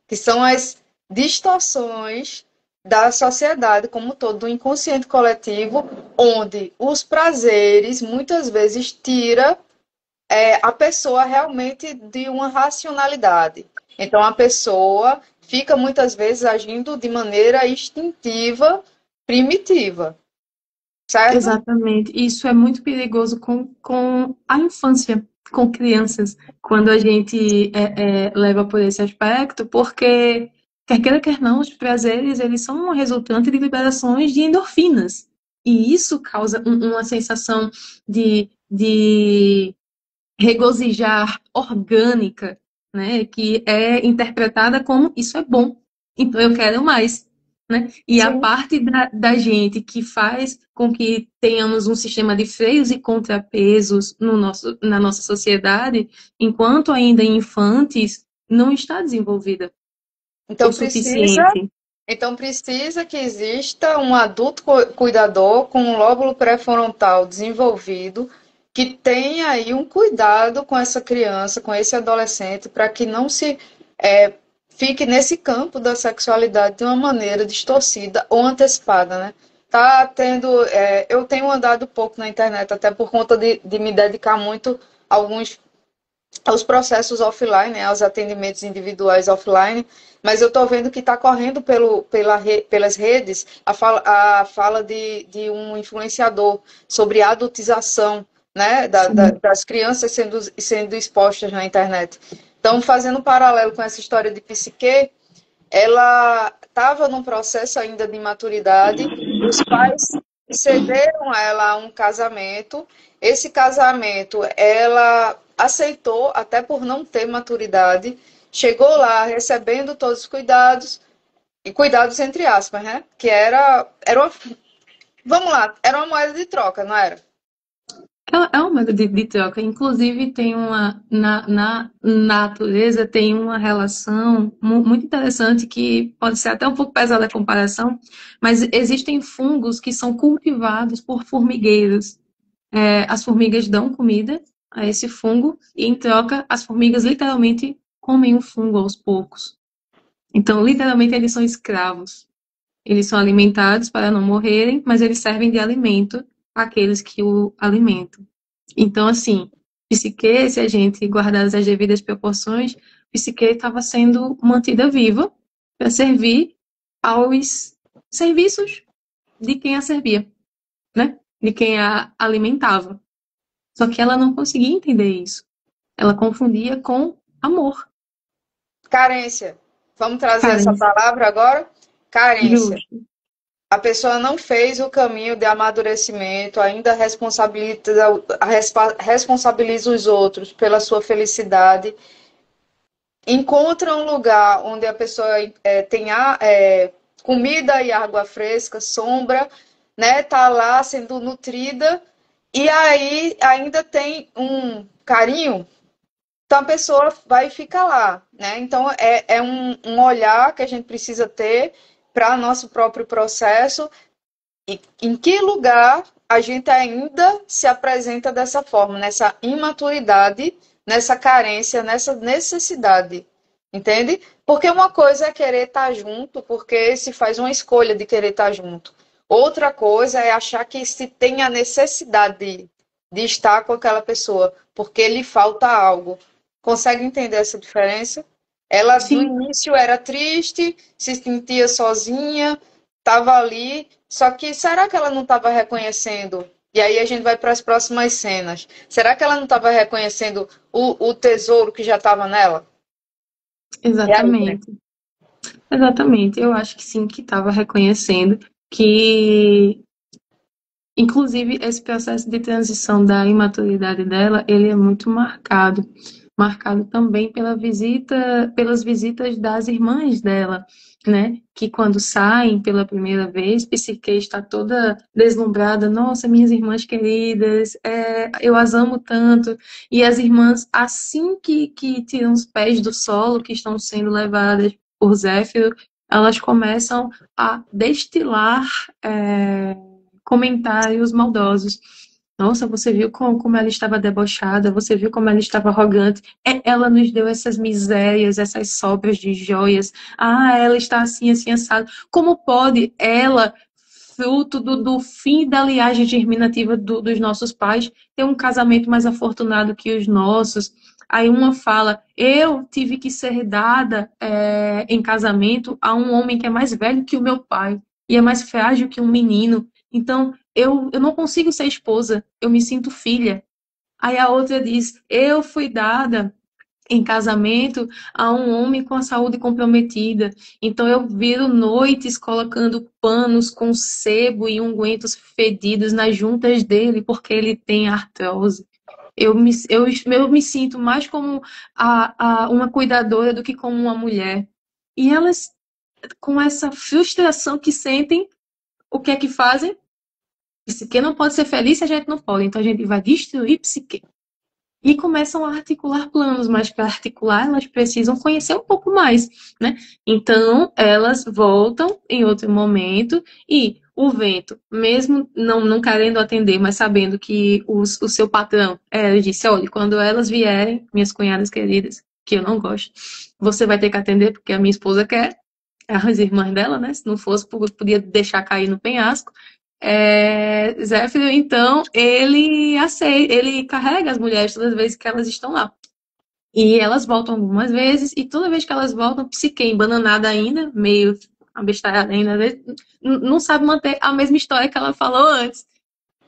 C: que são as distorções da sociedade como um todo, do inconsciente coletivo, onde os prazeres muitas vezes tira a pessoa realmente de uma racionalidade. Então, a pessoa fica muitas vezes agindo de maneira instintiva, primitiva, certo?
B: Exatamente. Isso é muito perigoso com a infância, com crianças, quando a gente leva por esse aspecto, porque, quer queira, quer não, os prazeres, eles são uma resultante de liberações de endorfinas. E isso causa uma sensação de regozijar orgânica, né, que é interpretada como isso é bom, então eu quero mais. Né? E a
C: Sim.
B: parte da gente que faz com que tenhamos um sistema de freios e contrapesos na nossa sociedade, enquanto ainda infantes, não está desenvolvida o
C: Então precisa,
B: suficiente.
C: então precisa que exista um adulto cuidador com um lóbulo pré-frontal desenvolvido, que tenha aí um cuidado com essa criança, com esse adolescente, para que não se fique nesse campo da sexualidade de uma maneira distorcida ou antecipada, né? Tá tendo, eu tenho andado pouco na internet, até por conta de me dedicar muito a alguns aos processos offline, né, aos atendimentos individuais offline, mas eu estou vendo que está correndo pelas redes a fala de um influenciador sobre a adultização, né, das crianças sendo expostas na internet. Então, fazendo um paralelo com essa história de psique, ela estava num processo ainda de maturidade, os pais cederam a ela um casamento, esse casamento ela aceitou, até por não ter maturidade, chegou lá recebendo todos os cuidados, e cuidados entre aspas, né? Que era uma, vamos lá, era uma moeda de troca, não era?
B: É uma moeda de troca. Inclusive, tem na natureza tem uma relação muito interessante que pode ser até um pouco pesada a comparação, mas existem fungos que são cultivados por formigueiros. As formigas dão comida a esse fungo e, em troca, as formigas literalmente comem o fungo aos poucos. Então, literalmente, eles são escravos. Eles são alimentados para não morrerem, mas eles servem de alimento àqueles que o alimentam. Então, assim, psique, se a gente guardar as devidas proporções, psique estava sendo mantida viva para servir aos serviços de quem a servia, né? De quem a alimentava. Só que ela não conseguia entender isso. Ela confundia com amor.
C: Carência. Vamos trazer essa
B: Carência.
C: palavra agora? Carência.
B: Justo.
C: A pessoa não fez o caminho de amadurecimento, ainda responsabiliza os outros pela sua felicidade. Encontra um lugar onde a pessoa tenha comida e água fresca, sombra, né? Tá lá sendo nutrida e aí ainda tem um carinho. Então a pessoa vai ficar lá, né? Então é um olhar que a gente precisa ter para nosso próprio processo. E em que lugar a gente ainda se apresenta dessa forma, nessa imaturidade, nessa carência, nessa necessidade, entende? Porque uma coisa é querer estar junto, porque se faz uma escolha de querer estar junto. Outra coisa é achar que se tem a necessidade de estar com aquela pessoa, porque lhe falta algo. Consegue entender essa diferença? Ela no
B: Sim,
C: início era triste, se sentia sozinha, estava ali, só que será que ela não estava reconhecendo? E aí a gente vai para as próximas cenas. Será que ela não estava reconhecendo o tesouro que já estava nela? E aí, né?
B: exatamente. Exatamente. Eu acho que sim, que estava reconhecendo que, inclusive, esse processo de transição da imaturidade dela, ele é muito marcado. Marcado também pelas visitas das irmãs dela, né? Que quando saem pela primeira vez, Psique está toda deslumbrada. Nossa, minhas irmãs queridas, eu as amo tanto. E as irmãs, assim que tiram os pés do solo, que estão sendo levadas por Zéfiro, elas começam a destilar comentários maldosos. Nossa, você viu como ela estava debochada, você viu como ela estava arrogante. Ela nos deu essas misérias, essas sobras de joias. Ah, ela está assim, assim, assado. Como pode ela, fruto do fim da linhagem germinativa dos nossos pais, ter um casamento mais afortunado que os nossos? Aí uma fala, eu tive que ser dada em casamento a um homem que é mais velho que o meu pai e é mais frágil que um menino. Então, eu não consigo ser esposa, eu me sinto filha. Aí a outra diz: eu fui dada em casamento a um homem com a saúde comprometida. Então eu viro noites colocando panos com sebo e ungüentos fedidos nas juntas dele, porque ele tem artrose. Eu me sinto mais como uma cuidadora do que como uma mulher. E elas, com essa frustração que sentem, o que é que fazem? Psique não pode ser feliz se a gente não pode. Então a gente vai destruir Psique. E começam a articular planos, mas para articular elas precisam conhecer um pouco mais, né? Então elas voltam em outro momento e o vento, mesmo não querendo atender, mas sabendo que o seu patrão, ele disse, olha, quando elas vierem, minhas cunhadas queridas, que eu não gosto, você vai ter que atender porque a minha esposa quer, as irmãs dela, né? Se não fosse, podia deixar cair no penhasco. Zéfiro, então, ele carrega as mulheres todas as vezes que elas estão lá. E elas voltam algumas vezes, e toda vez que elas voltam, Psique, embananada ainda, meio abestalhada ainda, às vezes, não sabe manter a mesma história que ela falou antes.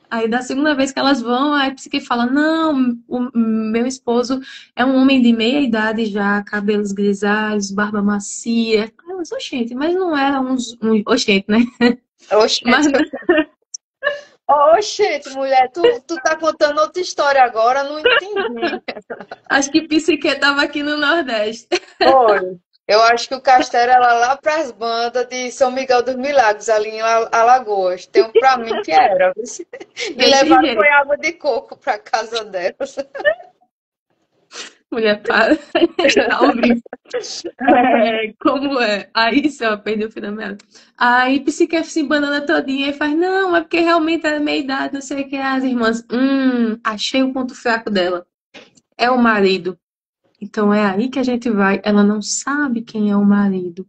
B: Aí, da segunda vez que elas vão, a Psique fala, não, o meu esposo é um homem de meia idade já, cabelos grisalhos, barba macia. Aí elas, oxente, mas não era oxente, né? Mas
C: Oxente, oxente, mulher, tu tá contando outra história agora, não entendi.
B: acho que Psique estava aqui no Nordeste.
C: Oi. Eu acho que o Castelo era lá para as bandas de São Miguel dos Milagres, ali em Alagoas. Tem um para mim que era. E
B: Desse
C: levaram foi
B: jeito.
C: água de coco para casa delas.
B: Mulher, para. Ao vivo. Como é? Aí, só perdeu o fio da meada. Aí, Psique se banana todinha e faz, não, é porque realmente era meia idade, não sei o que. As irmãs, achei o ponto fraco dela. É o marido. Então é aí que a gente vai. Ela não sabe quem é o marido.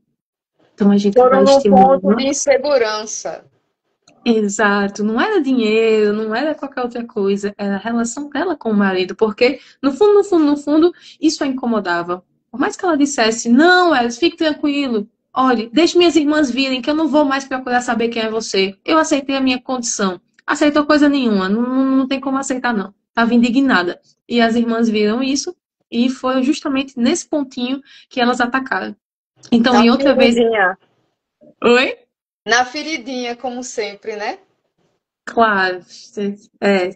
B: Então a gente vai
C: Foram num ponto
B: estimulando.
C: de insegurança.
B: Exato, não era dinheiro, não era qualquer outra coisa, era a relação dela com o marido, porque no fundo, no fundo, no fundo, isso a incomodava. Por mais que ela dissesse, não, Elis, fique tranquilo, olhe, deixe minhas irmãs virem, que eu não vou mais procurar saber quem é você. Eu aceitei a minha condição. Aceitou coisa nenhuma, não tem como aceitar, não. Estava indignada. E as irmãs viram isso, e foi justamente nesse pontinho que elas atacaram. Então,
C: Na
B: em outra vez.
C: feridinha.
B: Oi?
C: Na feridinha, como sempre, né?
B: Claro,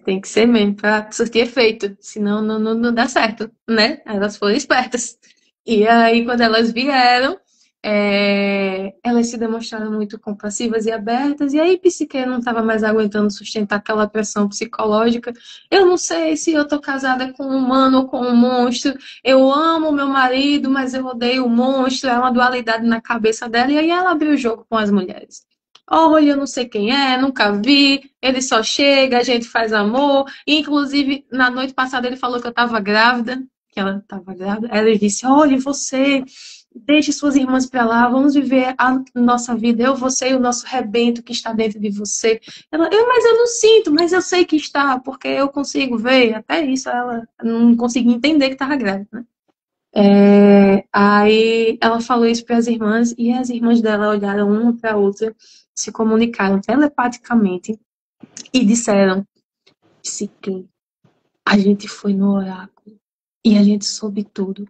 B: tem que ser mesmo para surtir efeito, senão não dá certo, né? Elas foram espertas. E aí, quando elas vieram, elas se demonstraram muito compassivas e abertas, e aí Psique não estava mais aguentando sustentar aquela pressão psicológica. Eu não sei se eu tô casada com um humano ou com um monstro, eu amo meu marido, mas eu odeio o monstro, é uma dualidade na cabeça dela, e aí ela abriu o jogo com as mulheres. Olha, eu não sei quem é, nunca vi, ele só chega, a gente faz amor. E, inclusive, na noite passada ele falou que eu estava grávida, que ela estava grávida. Aí ele disse, olha, você, deixe suas irmãs para lá, vamos viver a nossa vida, eu, você e o nosso rebento que está dentro de você. Mas eu não sinto, mas eu sei que está, porque eu consigo ver. Até isso ela não conseguia entender que estava grávida, né? Aí ela falou isso para as irmãs e as irmãs dela olharam uma para a outra, se comunicaram telepaticamente e disseram: Psique, a gente foi no oráculo e a gente soube tudo.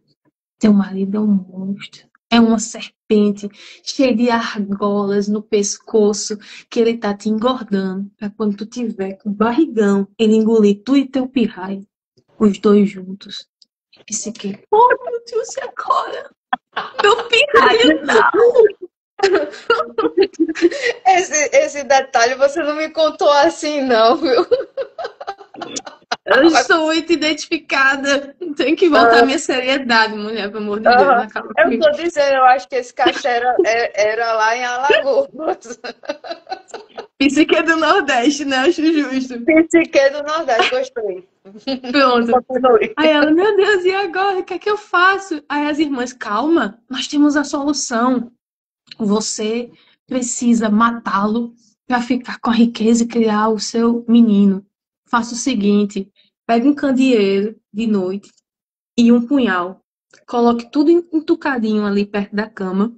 B: Teu marido é um monstro, é uma serpente cheia de argolas no pescoço que ele tá te engordando para quando tu tiver com barrigão ele engolir tu e teu pirraia, os dois juntos. Psique, oh meu Deus, e agora? Meu pirralho não!
C: Esse detalhe você não me contou assim, não, viu?
B: Eu estou muito identificada. Tenho que voltar à minha seriedade, mulher, pelo amor de Deus. Não acaba
C: Eu
B: comigo.
C: tô dizendo, eu acho que esse caixa era lá em Alagoas.
B: Psique do Nordeste, né? Acho justo.
C: Psique do Nordeste, gostei.
B: Pronto.
C: Continue.
B: Aí ela, meu Deus, e agora? O que é que eu faço? Aí as irmãs, calma, nós temos a solução. Você precisa matá-lo para ficar com a riqueza e criar o seu menino. Faça o seguinte: pegue um candeeiro de noite e um punhal. Coloque tudo entucadinho ali perto da cama.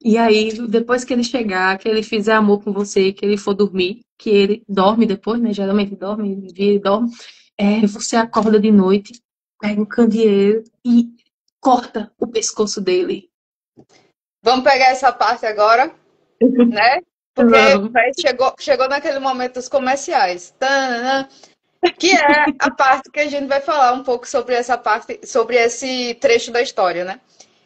B: E aí, depois que ele chegar, que ele fizer amor com você, que ele for dormir, que ele dorme depois, né? Geralmente dorme, dia ele dorme. Você acorda de noite, pega o candeeiro e corta o pescoço dele.
C: Vamos pegar essa parte agora, né? Porque
B: Vamos.
C: chegou naquele momento dos comerciais. Tanana, que é a parte que a gente vai falar um pouco sobre essa parte, sobre esse trecho da história, né?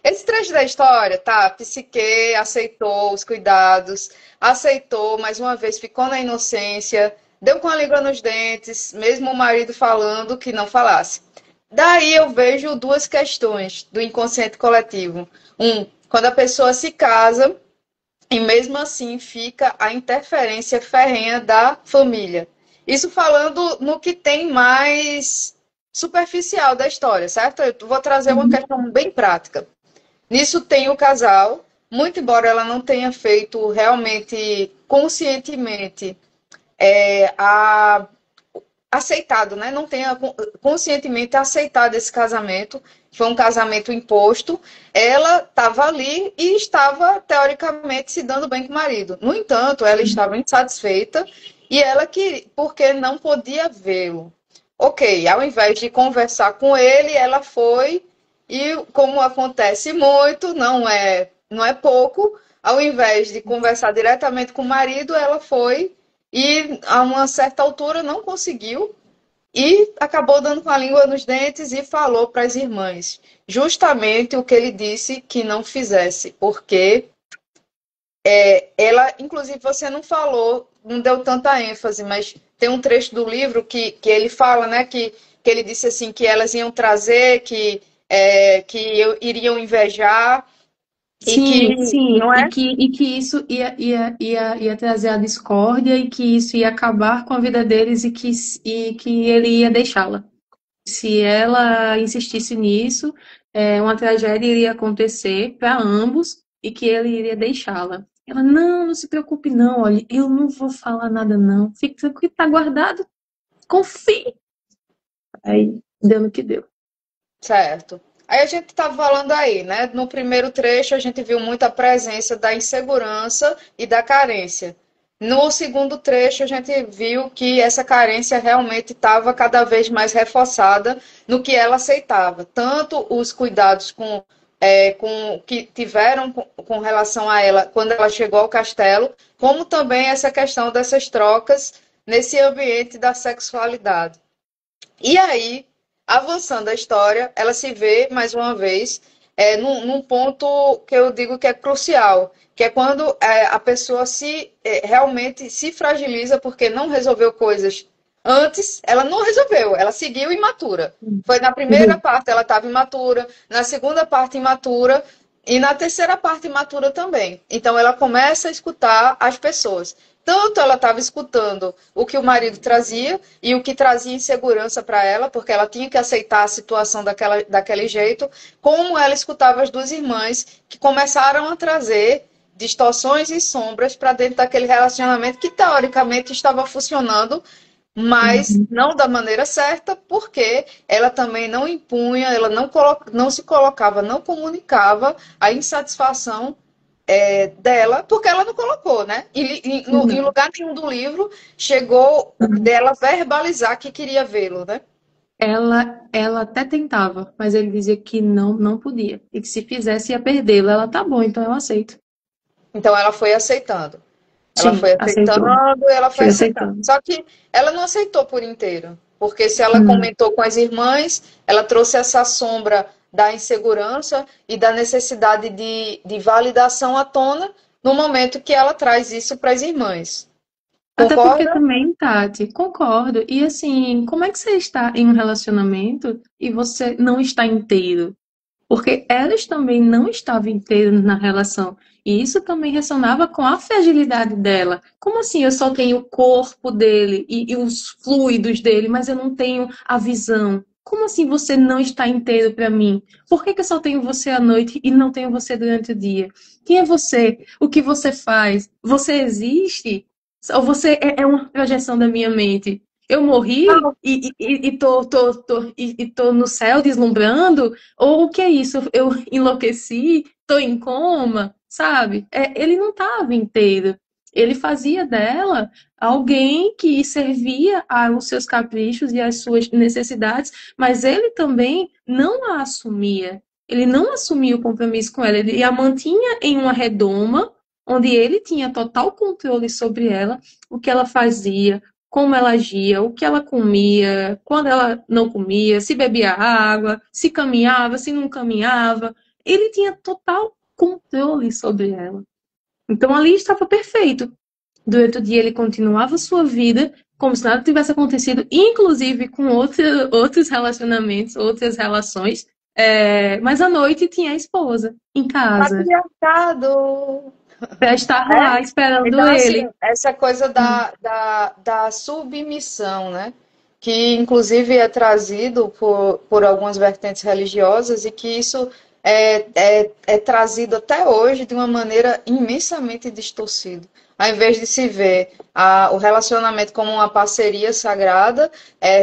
C: Esse trecho da história, tá? Psique aceitou os cuidados, aceitou, mais uma vez, ficou na inocência, deu com a língua nos dentes, mesmo o marido falando que não falasse. Daí eu vejo duas questões do inconsciente coletivo. Quando a pessoa se casa e mesmo assim fica a interferência ferrenha da família. Isso falando no que tem mais superficial da história, certo? Eu vou trazer uma questão bem prática. Nisso tem o casal, muito embora ela não tenha feito realmente conscientemente aceitado, né? Não tenha conscientemente aceitado esse casamento, foi um casamento imposto, ela estava ali e estava, teoricamente, se dando bem com o marido. No entanto, ela estava insatisfeita e ela queria, porque não podia vê-lo. Ok, ao invés de conversar com ele, ela foi e, como acontece muito, não é pouco, ao invés de conversar diretamente com o marido, ela foi e, a uma certa altura, não conseguiu e acabou dando com a língua nos dentes e falou para as irmãs justamente o que ele disse que não fizesse, porque ela, inclusive, você não falou, não deu tanta ênfase, mas tem um trecho do livro que ele fala, né, que ele disse assim, que elas iam trazer, que iriam invejar, e
B: Sim,
C: que,
B: sim,
C: não é?
B: e que isso ia trazer a discórdia e que isso ia acabar com a vida deles e que ele ia deixá-la. Se ela insistisse nisso, uma tragédia iria acontecer para ambos e que ele iria deixá-la. Ela, não se preocupe não, olha, eu não vou falar nada não, fique tranquilo, tá guardado, confie. Aí deu no que deu.
C: Certo. Aí a gente estava falando aí, né? No primeiro trecho a gente viu muita presença da insegurança e da carência. No segundo trecho a gente viu que essa carência realmente estava cada vez mais reforçada no que ela aceitava. Tanto os cuidados com que tiveram com relação a ela quando ela chegou ao castelo, como também essa questão dessas trocas nesse ambiente da sexualidade. E aí, avançando a história, ela se vê, mais uma vez, num ponto que eu digo que é crucial, que é quando a pessoa realmente se fragiliza porque não resolveu coisas antes, ela não resolveu, ela seguiu imatura. Foi na primeira parte ela estava imatura, na segunda parte imatura, e na terceira parte imatura também. Então ela começa a escutar as pessoas. Tanto ela estava escutando o que o marido trazia e o que trazia insegurança para ela, porque ela tinha que aceitar a situação daquele jeito, como ela escutava as duas irmãs que começaram a trazer distorções e sombras para dentro daquele relacionamento que teoricamente estava funcionando, mas não da maneira certa, porque ela também não impunha, ela não se colocava, não comunicava a insatisfação dela, porque ela não colocou, né? Em lugar nenhum do livro chegou dela verbalizar que queria vê-lo, né?
B: Ela até tentava, mas ele dizia que não podia. E que se fizesse ia perdê-lo. Ela, tá bom, então eu aceito.
C: Então ela foi aceitando. Ela
B: Sim,
C: foi aceitando,
B: aceitou.
C: ela foi
B: Foi
C: aceitando.
B: aceitando.
C: Só que ela não aceitou por inteiro. Porque se ela comentou com as irmãs, ela trouxe essa sombra da insegurança e da necessidade de validação à tona no momento que ela traz isso para as irmãs.
B: Até porque
C: Concorda?
B: também, Tati, concordo. E assim, como é que você está em um relacionamento e você não está inteiro? Porque elas também não estavam inteiras na relação. E isso também ressonava com a fragilidade dela. Como assim eu só tenho o corpo dele e os fluidos dele, mas eu não tenho a visão? Como assim você não está inteiro para mim? Por que que eu só tenho você à noite e não tenho você durante o dia? Quem é você? O que você faz? Você existe? Ou você é uma projeção da minha mente? Eu morri e tô no céu deslumbrando? Ou o que é isso? Eu enlouqueci? Tô em coma? Sabe? Ele não estava inteiro. Ele fazia dela alguém que servia aos seus caprichos e às suas necessidades, mas ele também não a assumia. Ele não assumia o compromisso com ela. Ele a mantinha em uma redoma, onde ele tinha total controle sobre ela, o que ela fazia, como ela agia, o que ela comia, quando ela não comia, se bebia água, se caminhava, se não caminhava. Ele tinha total controle sobre ela. Então ali estava perfeito. Durante o dia ele continuava sua vida como se nada tivesse acontecido, inclusive com outros relacionamentos, outras relações. Mas à noite tinha a esposa em casa
C: Patriarcado!
B: para estar
C: É?
B: lá esperando
C: Então, assim,
B: ele.
C: essa coisa da submissão, né? Que inclusive é trazido por algumas vertentes religiosas e que isso é trazido até hoje de uma maneira imensamente distorcida. Ao invés de se ver o relacionamento como uma parceria sagrada,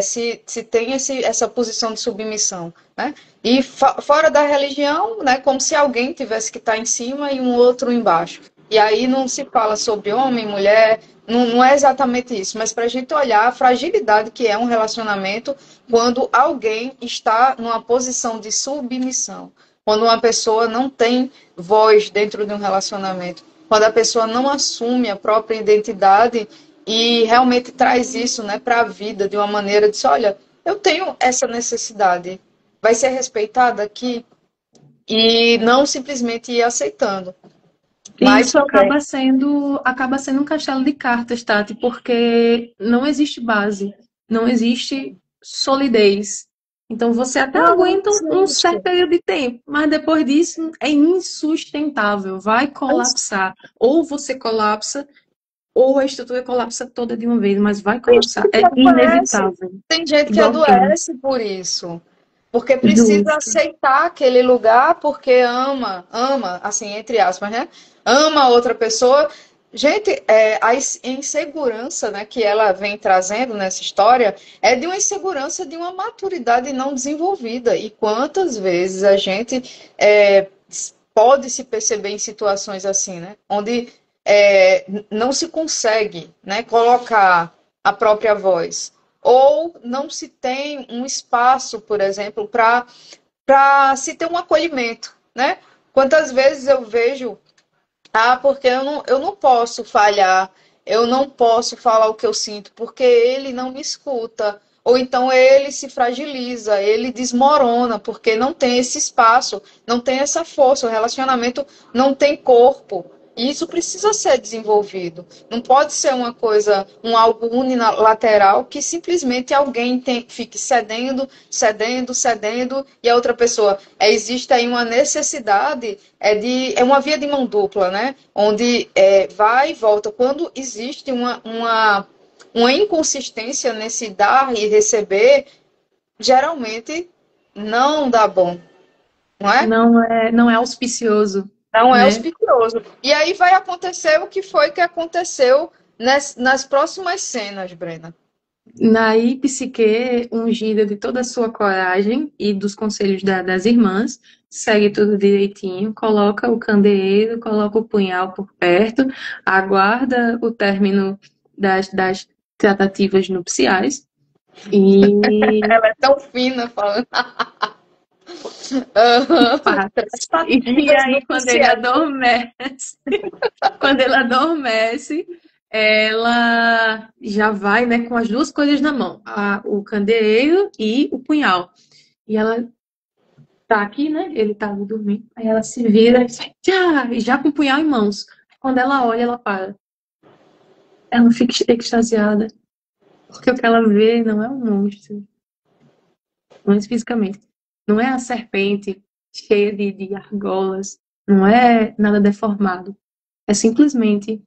C: se tem essa posição de submissão, né? E fora da religião, né, como se alguém tivesse que estar em cima e um outro embaixo. E aí não se fala sobre homem, mulher, não é exatamente isso, mas para a gente olhar a fragilidade que é um relacionamento quando alguém está numa posição de submissão, quando uma pessoa não tem voz dentro de um relacionamento, quando a pessoa não assume a própria identidade e realmente traz isso, né, para a vida de uma maneira de dizer, olha, eu tenho essa necessidade, vai ser respeitada aqui e não simplesmente ir aceitando.
B: E
C: Mas
B: isso
C: também.
B: acaba sendo um castelo de cartas, Tati, porque não existe base, não existe solidez. Então você até
C: Não
B: aguenta um
C: existe.
B: certo período de tempo, mas depois disso é insustentável, vai colapsar. Ou você colapsa, ou a estrutura colapsa toda de uma vez, mas vai
C: Tem
B: colapsar.
C: gente que
B: É
C: adoece.
B: inevitável.
C: Tem gente que
B: Igual quem?
C: adoece por isso. Porque precisa
B: Justo.
C: aceitar aquele lugar porque ama, assim, entre aspas, né? Ama a outra pessoa Gente, a insegurança, né, que ela vem trazendo nessa história é de uma insegurança de uma maturidade não desenvolvida. E quantas vezes a gente pode se perceber em situações assim, né, onde não se consegue, né, colocar a própria voz, ou não se tem um espaço, por exemplo, para se ter um acolhimento, né? Quantas vezes eu vejo porque eu não posso falhar, eu não posso falar o que eu sinto, porque ele não me escuta. Ou então ele se fragiliza, ele desmorona, porque não tem esse espaço, não tem essa força, o relacionamento não tem corpo. E isso precisa ser desenvolvido. Não pode ser uma coisa, algo unilateral que simplesmente alguém fique cedendo, cedendo, cedendo, e a outra pessoa. Existe aí uma necessidade, é uma via de mão dupla, né? Onde vai e volta. Quando existe uma inconsistência nesse dar e receber, geralmente não dá bom, não é?
B: Não é auspicioso,
C: Não é
B: né?
C: auspicioso. E aí vai acontecer o que foi que aconteceu nas próximas cenas, Brena.
B: Naí, Psique, ungida de toda a sua coragem e dos conselhos das irmãs, segue tudo direitinho, coloca o candeeiro, coloca o punhal por perto, aguarda o término das tratativas nupciais e
C: Ela é tão fina falando.
B: pá. E
C: Tratativas
B: aí,
C: nupciais.
B: quando ele adormece, ela já vai, né, com as duas coisas na mão, o candeeiro e o punhal. E ela tá aqui, né? Ele tá ali dormindo. Aí ela se vira e sai, tchá, e já com o punhal em mãos. Quando ela olha, ela para. Ela fica extasiada. Porque o que ela vê não é um monstro, mas fisicamente. Não é a serpente cheia de argolas. Não é nada deformado. É simplesmente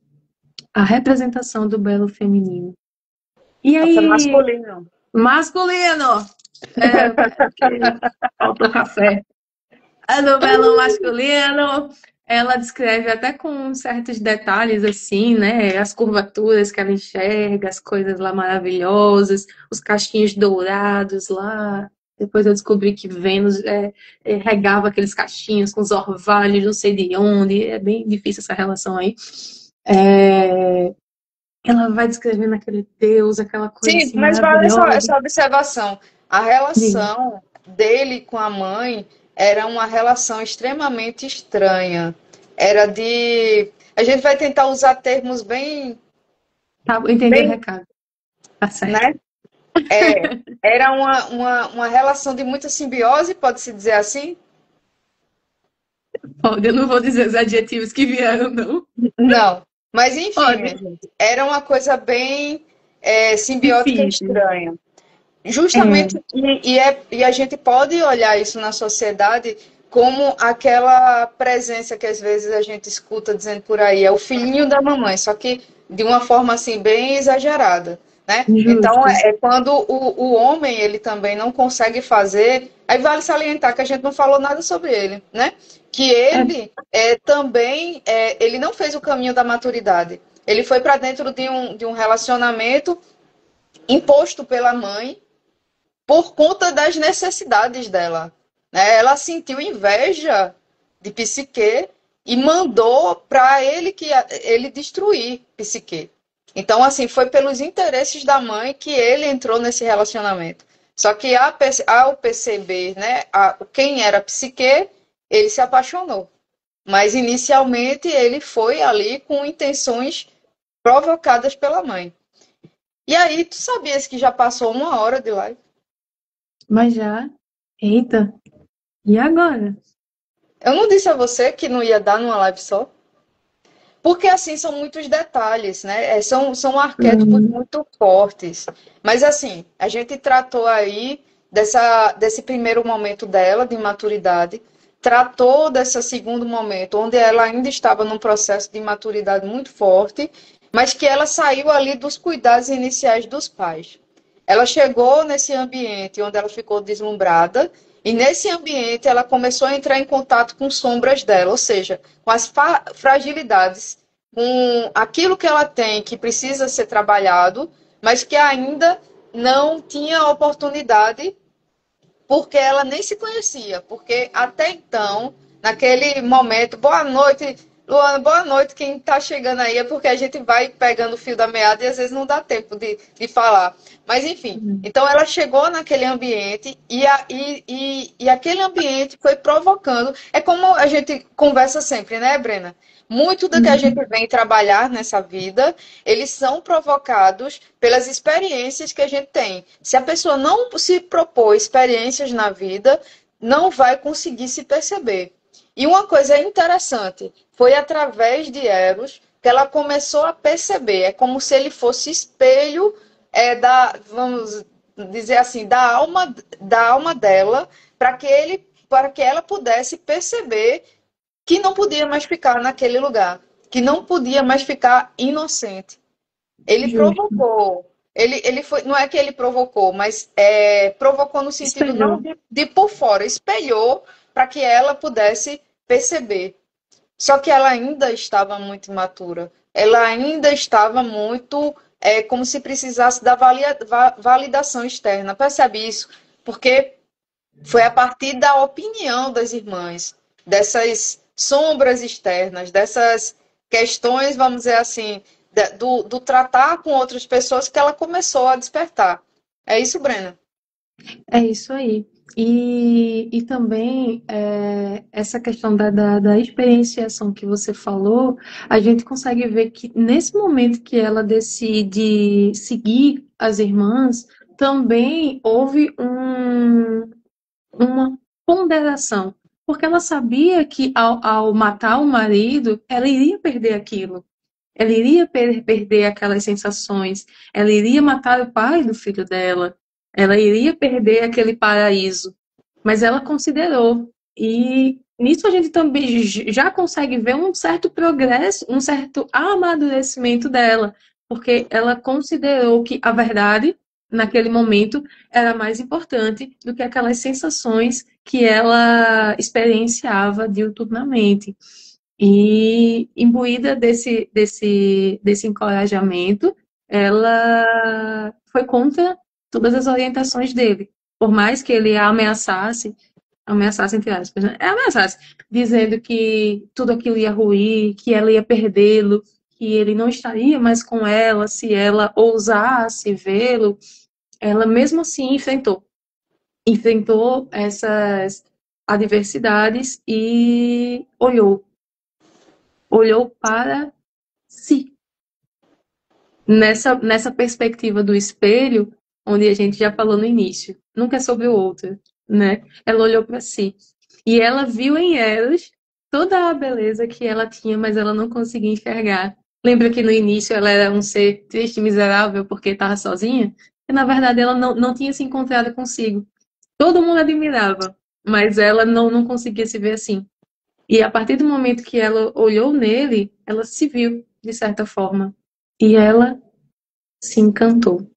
B: a representação do belo feminino. E
C: Nossa,
B: aí,
C: masculino.
B: masculino! Faltou café. A novela masculino, ela descreve até com certos detalhes, assim, né? As curvaturas que ela enxerga, as coisas lá maravilhosas, os cachinhos dourados lá. Depois eu descobri que Vênus regava aqueles cachinhos com os orvalhos, não sei de onde. É bem difícil essa relação aí. Ela vai descrevendo aquele Deus, aquela coisa
C: Sim,
B: assim
C: mas vale
B: maravilhosa.
C: essa observação. A
B: Diga.
C: relação dele com a mãe era uma relação extremamente estranha. Era de. A gente vai tentar usar termos bem,
B: Tá, eu entendi o
C: bem,
B: recado. Tá certo.
C: né? Era uma relação de muita simbiose, pode-se dizer assim?
B: Pode, eu não vou dizer os adjetivos que vieram, não.
C: Não. Mas, enfim, minha
B: Pode.
C: gente, era uma coisa bem simbiótica e
B: Difícil.
C: estranha.
B: É,
C: Justamente, e a gente pode olhar isso na sociedade como aquela presença que às vezes a gente escuta dizendo por aí, é o filhinho da mamãe, só que de uma forma assim bem exagerada, né? Então
B: justo.
C: é quando o homem ele também não consegue fazer, aí vale salientar que a gente não falou nada sobre ele, né? Que
B: É,
C: ele também ele não fez o caminho da maturidade. Ele foi para dentro de um relacionamento imposto pela mãe por conta das necessidades dela, né? Ela sentiu inveja de Psique e mandou para ele destruir Psique. Então, assim, foi pelos interesses da mãe que ele entrou nesse relacionamento. Só que ao perceber, né, quem era Psique, ele se apaixonou. Mas inicialmente ele foi ali com intenções provocadas pela mãe. E aí, tu sabias que já passou 1 hora de live?
B: mas já. Eita, e agora?
C: Eu não disse a você que não ia dar numa live só? Porque, assim, são muitos detalhes, né? São arquétipos
B: Hum,
C: muito fortes. Mas, assim, a gente tratou aí desse primeiro momento dela, de maturidade, tratou desse segundo momento, onde ela ainda estava num processo de maturidade muito forte, mas que ela saiu ali dos cuidados iniciais dos pais. Ela chegou nesse ambiente onde ela ficou deslumbrada, e nesse ambiente ela começou a entrar em contato com sombras dela, ou seja, com as fragilidades com aquilo que ela tem que precisa ser trabalhado, mas que ainda não tinha oportunidade porque ela nem se conhecia, porque até então, naquele momento, boa noite, Luana, boa noite, quem está chegando aí é porque a gente vai pegando o fio da meada e às vezes não dá tempo de falar. Mas enfim, então ela chegou naquele ambiente e aquele ambiente foi provocando, é como a gente conversa sempre, né, Brena? Muito do que a gente vem trabalhar nessa vida, eles são provocados pelas experiências que a gente tem. Se a pessoa não se propor experiências na vida, não vai conseguir se perceber. E uma coisa interessante, foi através de Eros que ela começou a perceber. É como se ele fosse espelho vamos dizer assim, da alma dela, para que ela pudesse perceber que não podia mais ficar naquele lugar, que não podia mais ficar inocente. Ele provocou. Ele foi, não é que ele provocou, mas provocou no sentido
B: Espelhou.
C: não de por fora, espelhou para que ela pudesse perceber. Só que ela ainda estava muito imatura. Ela ainda estava muito como se precisasse da validação externa. Percebe isso? Porque foi a partir da opinião das irmãs, dessas sombras externas, dessas questões, vamos dizer assim, do tratar com outras pessoas que ela começou a despertar. É isso, Brena?
B: É isso aí. E também essa questão da experienciação que você falou, a gente consegue ver que nesse momento que ela decide seguir as irmãs, também houve uma ponderação, porque ela sabia que ao matar o marido, ela iria perder aquilo. Ela iria perder aquelas sensações, ela iria matar o pai do filho dela, ela iria perder aquele paraíso. Mas ela considerou. E nisso a gente também já consegue ver um certo progresso, um certo amadurecimento dela, porque ela considerou que a verdade, naquele momento, era mais importante do que aquelas sensações que ela experienciava diuturnamente. E imbuída desse encorajamento, ela foi contra todas as orientações dele. Por mais que ele a ameaçasse entre aspas, né? Ameaçasse, dizendo que tudo aquilo ia ruir, que ela ia perdê-lo, que ele não estaria mais com ela se ela ousasse vê-lo, ela mesmo assim enfrentou essas adversidades e olhou para si. Nessa perspectiva do espelho, onde a gente já falou no início, nunca é sobre o outro, né? Ela olhou para si. E ela viu em Eros toda a beleza que ela tinha, mas ela não conseguia enxergar. Lembra que no início ela era um ser triste e miserável porque estava sozinha? E na verdade ela não tinha se encontrado consigo. Todo mundo admirava, mas ela não conseguia se ver assim. E a partir do momento que ela olhou nele, ela se viu, de certa forma. E ela se encantou.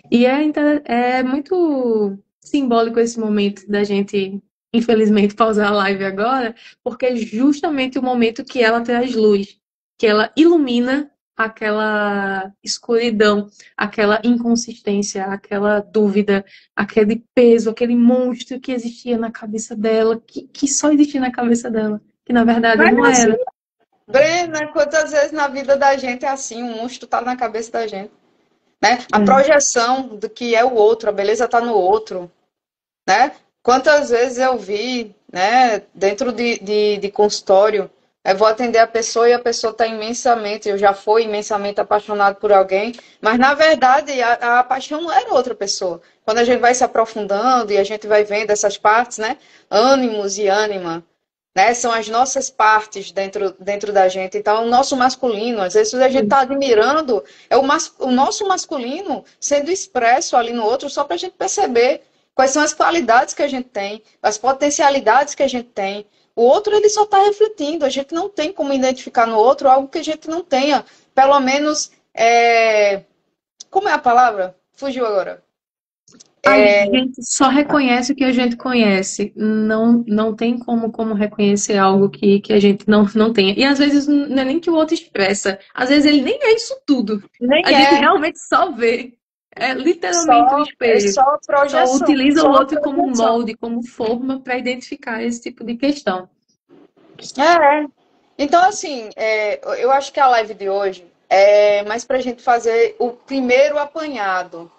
B: E é muito simbólico esse momento da gente, infelizmente, pausar a live agora, porque é justamente o momento que ela traz luz, que ela ilumina aquela escuridão, aquela inconsistência, aquela dúvida, aquele peso, aquele monstro que existia na cabeça dela, que só existia na cabeça dela, que na verdade
C: Mas
B: não
C: assim,
B: era.
C: Brena, quantas vezes na vida da gente é assim, um monstro tá na cabeça da gente, né? A
B: É.
C: projeção do que é o outro, a beleza tá no outro, né? Quantas vezes eu vi, né, dentro de consultório, eu vou atender a pessoa e a pessoa está imensamente, eu já fui imensamente apaixonado por alguém, mas na verdade a paixão não era outra pessoa. Quando a gente vai se aprofundando e a gente vai vendo essas partes, né, ânimos e ânima, né, são as nossas partes dentro da gente. Então, o nosso masculino, às vezes a gente está admirando, o nosso masculino sendo expresso ali no outro, só para a gente perceber quais são as qualidades que a gente tem, as potencialidades que a gente tem. O outro, ele só está refletindo. A gente não tem como identificar no outro algo que a gente não tenha. Pelo menos, como é a palavra? Fugiu agora.
B: A gente só reconhece o que a gente conhece. Não tem como reconhecer algo que a gente não tenha. E às vezes não é nem que o outro expressa. Às vezes ele nem é isso tudo.
C: Nem
B: A gente realmente só vê. É literalmente um
C: é
B: espelho.
C: só projeção.
B: Só utiliza
C: só
B: o outro como
C: projeção.
B: molde, como forma para identificar esse tipo de questão.
C: Então, assim, eu acho que a live de hoje é mais pra gente fazer o primeiro apanhado.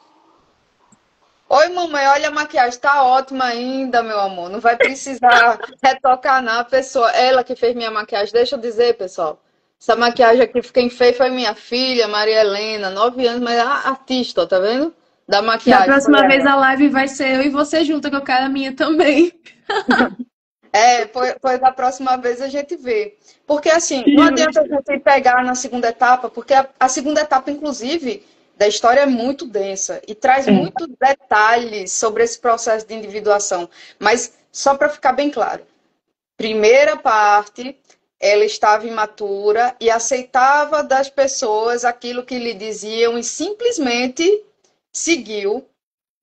C: Oi, mamãe, olha a maquiagem, tá ótima ainda, meu amor. Não vai precisar retocar não, a pessoa. Ela que fez minha maquiagem. Deixa eu dizer, pessoal. Essa maquiagem aqui, quem fez foi minha filha, Maria Helena, 9 anos, mas é artista, ó, tá vendo? Da
B: Da
C: maquiagem.
B: próxima vez a live vai ser eu e você junto, que eu quero a minha também.
C: Pois da próxima vez a gente vê. Porque assim, não adianta a gente pegar na segunda etapa, porque a segunda etapa, inclusive, da história é muito densa e traz muitos detalhes sobre esse processo de individuação. Mas só para ficar bem claro, primeira parte, ela estava imatura e aceitava das pessoas aquilo que lhe diziam e simplesmente seguiu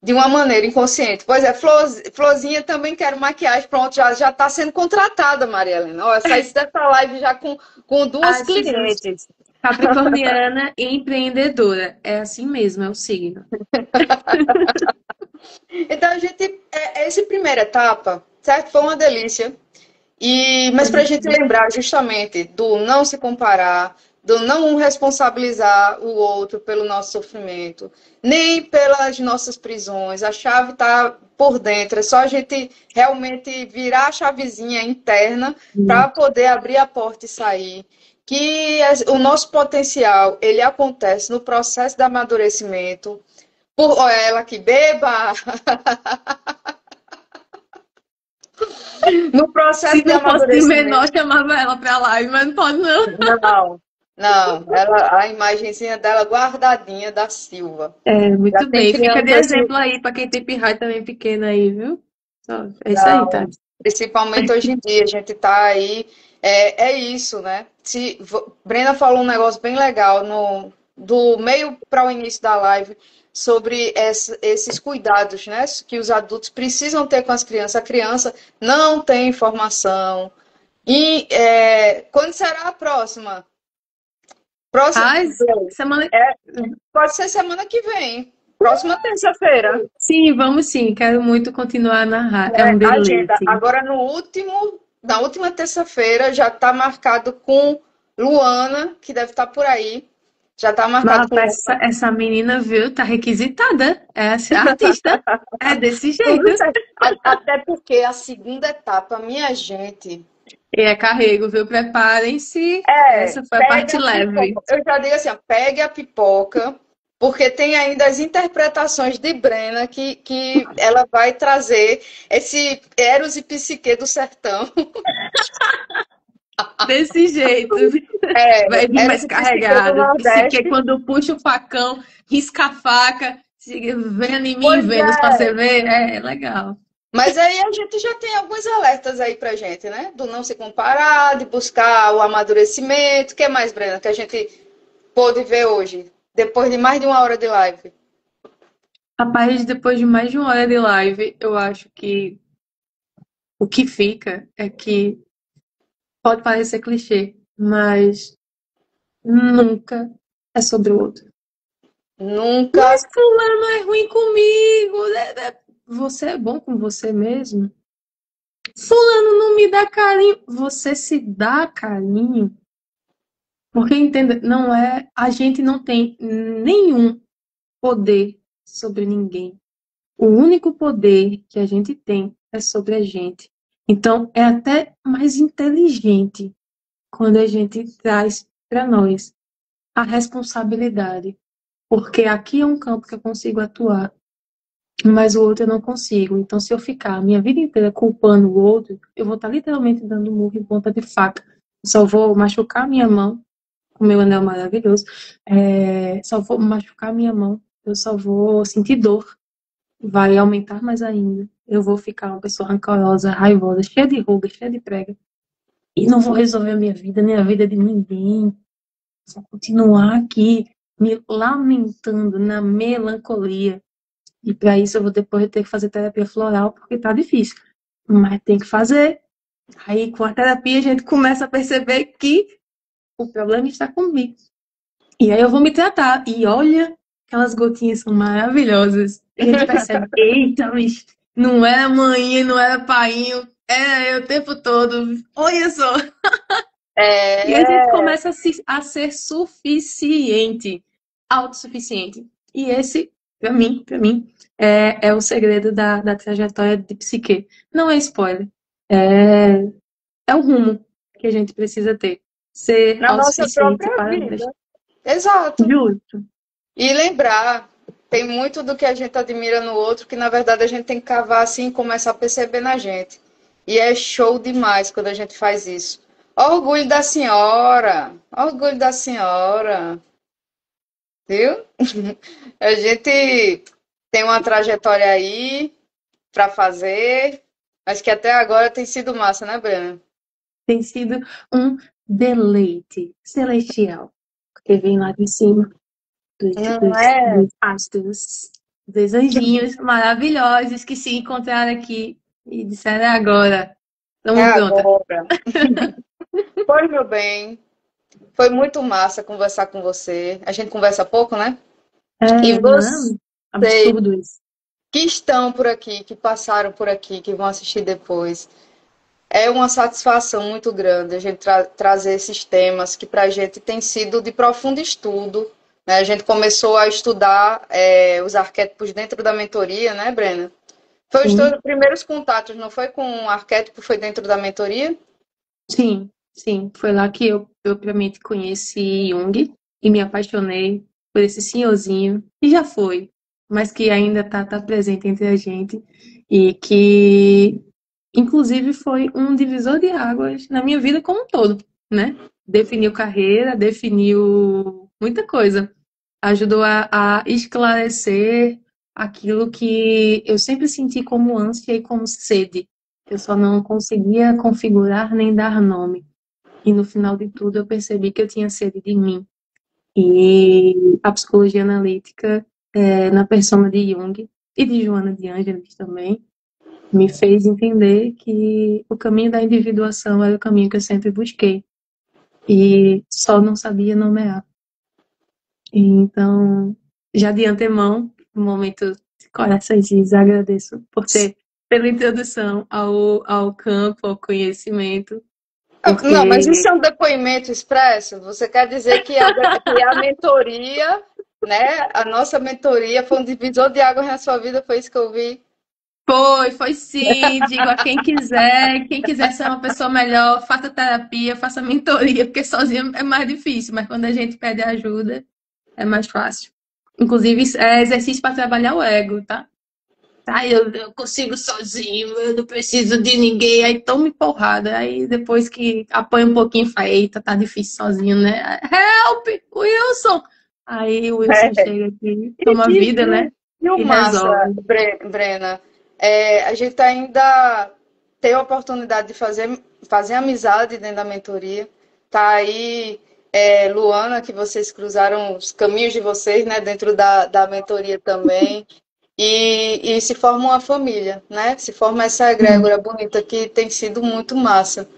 C: de uma maneira inconsciente. Pois é, Florzinha também quero maquiagem. Pronto, já está sendo contratada, Maria Helena. Olha, saísse dessa live já com duas clientes.
B: Capricorniana e empreendedora. É assim mesmo, é o signo.
C: Então, a gente, essa primeira etapa, certo? Foi uma delícia. Mas para a gente lembrar justamente do não se comparar, do não responsabilizar o outro pelo nosso sofrimento, nem pelas nossas prisões. A chave está por dentro, é só a gente realmente virar a chavezinha interna para poder abrir a porta e sair. Que o nosso potencial, ele acontece no processo de amadurecimento. Olha ela que beba! No processo
B: Se
C: de
B: não fosse de
C: amadurecimento.
B: menor, chamava ela pra live, mas não pode não.
C: Não. A imagenzinha dela guardadinha da Silva.
B: Muito bem. Fica de
C: criança
B: exemplo aí pra quem tem pirraia também pequena aí, viu? É isso aí, tá?
C: Principalmente hoje em dia, a gente tá aí. É isso, né? Brenda falou um negócio bem legal do meio para o início da live sobre esses cuidados, né? Que os adultos precisam ter com as crianças. A criança não tem informação. E quando será a próxima?
B: Semana...
C: Pode ser semana que vem. Próxima terça-feira.
B: Sim, vamos sim. Quero muito continuar a narrar. É um deleite.
C: Agenda. Agora, na última terça-feira, já está marcado com Luana, que deve estar por aí. Já está marcado com
B: essa menina, viu? Tá requisitada. É artista. É desse jeito.
C: Até porque a segunda etapa, minha gente...
B: E é carrego, viu? Preparem-se. Essa foi a parte leve.
C: Eu já digo assim, ó, pegue a pipoca, porque tem ainda as interpretações de Brena que ela vai trazer esse Eros e Psique do sertão.
B: Desse jeito. Vai vir mais carregado. Psique, quando puxa o facão, risca a faca, vendo em mim, Vênus, pra você ver. É legal.
C: Mas aí a gente já tem alguns alertas aí pra gente, né? Do não se comparar, de buscar o amadurecimento. O que mais, Brena, que a gente pôde ver hoje, depois de mais de 1 hora de live?
B: Rapaz, depois de mais de 1 hora de live, eu acho que o que fica é que pode parecer clichê, mas nunca é sobre o outro.
C: Nunca.
B: Mas fulano é ruim comigo. Você é bom com você mesmo? Fulano não me dá carinho. Você se dá carinho? Porque, entenda, não é... A gente não tem nenhum poder sobre ninguém. O único poder que a gente tem é sobre a gente. Então, é até mais inteligente quando a gente traz para nós a responsabilidade. Porque aqui é um campo que eu consigo atuar, mas o outro eu não consigo. Então, se eu ficar a minha vida inteira culpando o outro, eu vou estar literalmente dando murro em ponta de faca. Eu só vou machucar a minha mão, com o meu anel maravilhoso, só vou machucar a minha mão, eu só vou sentir dor. Vai aumentar mais ainda. Eu vou ficar uma pessoa rancorosa, raivosa, cheia de ruga, cheia de prega. E não vou resolver a minha vida, nem a vida de ninguém. Vou continuar aqui me lamentando na melancolia. E para isso eu vou depois ter que fazer terapia floral, porque tá difícil. Mas tem que fazer. Aí com a terapia a gente começa a perceber que o problema está comigo. E aí eu vou me tratar. E olha, aquelas gotinhas são maravilhosas. A gente percebe, eita, mas não era mãe, não era painho, era eu o tempo todo. Olha só. E a gente começa a ser suficiente, autossuficiente. E esse, para mim, é o segredo da trajetória de psique. Não é spoiler. É o rumo que a gente precisa ter. Ser
C: Na nossa
B: autossuficiente
C: própria
B: para
C: vida. Exato.
B: justo.
C: E lembrar, tem muito do que a gente admira no outro que, na verdade, a gente tem que cavar assim e começar a perceber na gente. E é show demais quando a gente faz isso. Orgulho da senhora! Orgulho da senhora! Viu? A gente tem uma trajetória aí para fazer, mas que até agora tem sido massa, né, Brena?
B: Tem sido um deleite celestial. Porque vem lá de cima
C: Não é?
B: dos astros, dos anjinhos maravilhosos que se encontraram aqui e disseram agora.
C: É
B: Estamos prontas.
C: agora. Pois, meu bem, foi muito massa conversar com você. A gente conversa pouco, né? E
B: Não,
C: vocês
B: absurdo isso.
C: que estão por aqui, que passaram por aqui, que vão assistir depois, é uma satisfação muito grande a gente trazer esses temas que para a gente tem sido de profundo estudo. Né? A gente começou a estudar os arquétipos dentro da mentoria, né, Brena? Foi os teus primeiros contatos, não foi com um arquétipo, foi dentro da mentoria?
B: Sim, sim. Foi lá que eu propriamente conheci Jung e me apaixonei por esse senhorzinho, que já foi, mas que ainda tá presente entre a gente e que, inclusive, foi um divisor de águas na minha vida como um todo, né? Definiu carreira, definiu muita coisa. Ajudou a esclarecer aquilo que eu sempre senti como ânsia e como sede. Eu só não conseguia configurar nem dar nome. E no final de tudo eu percebi que eu tinha sede de mim. E a psicologia analítica, na persona de Jung e de Joana de Ângeles também, me fez entender que o caminho da individuação era o caminho que eu sempre busquei. E só não sabia nomear. Então, já de antemão, no momento de corações, agradeço pela introdução ao campo, ao conhecimento,
C: Não, mas
B: porque
C: isso é um depoimento expresso. Você quer dizer que que a mentoria, né? A nossa mentoria foi um divisor de águas na sua vida, foi isso que eu vi.
B: foi sim, digo a quem quiser ser uma pessoa melhor, faça terapia, faça mentoria, porque sozinho é mais difícil, mas quando a gente pede ajuda, é mais fácil. Inclusive, é exercício para trabalhar o ego, tá? Tá, eu consigo sozinho, eu não preciso de ninguém, aí tome porrada, aí depois que apanha um pouquinho, fala, eita, tá difícil sozinho, né? Help, Wilson! Aí o Wilson chega aqui, toma vida, né?
C: E o
B: E
C: massa,
B: resolve.
C: Brena, a gente ainda tem a oportunidade de fazer amizade dentro da mentoria. Tá aí, Luana, que vocês cruzaram os caminhos de vocês, né, dentro da mentoria também. E se forma uma família, né? Se forma essa egrégora bonita que tem sido muito massa.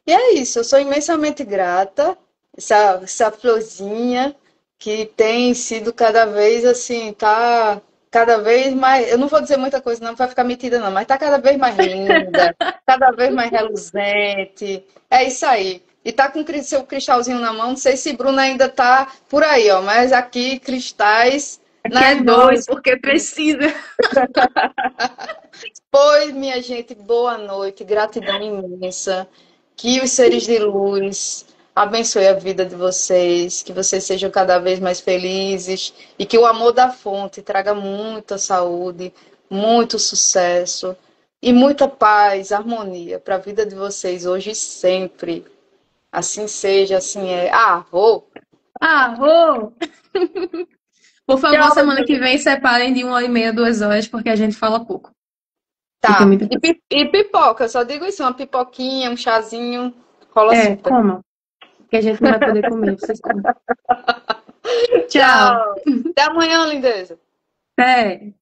C: E é isso, eu sou imensamente grata, essa florzinha que tem sido cada vez assim, tá cada vez mais, eu não vou dizer muita coisa não, vai ficar metida não, mas tá cada vez mais linda, cada vez mais reluzente, é isso aí. E tá com seu cristalzinho na mão, não sei se Bruna ainda tá por aí, ó, mas aqui cristais
B: Aqui
C: nas
B: é dois,
C: mãos.
B: porque precisa.
C: Pois, minha gente, boa noite, gratidão imensa. Que os seres de luz abençoe a vida de vocês, que vocês sejam cada vez mais felizes e que o amor da fonte traga muita saúde, muito sucesso e muita paz, harmonia para a vida de vocês hoje e sempre. Assim seja, assim é. Ah, vou.
B: Arro! Por favor,
C: Tchau,
B: semana que
C: gente.
B: vem separem de 1h30 a 2 horas, porque a gente fala pouco. E tem
C: Tá.
B: muita coisa.
C: E pipoca, eu só digo isso, uma pipoquinha, um chazinho, rola super.
B: Coma, que a gente não vai poder comer, vocês comem. Tchau.
C: Tchau. Até amanhã, lindeza.
B: Até.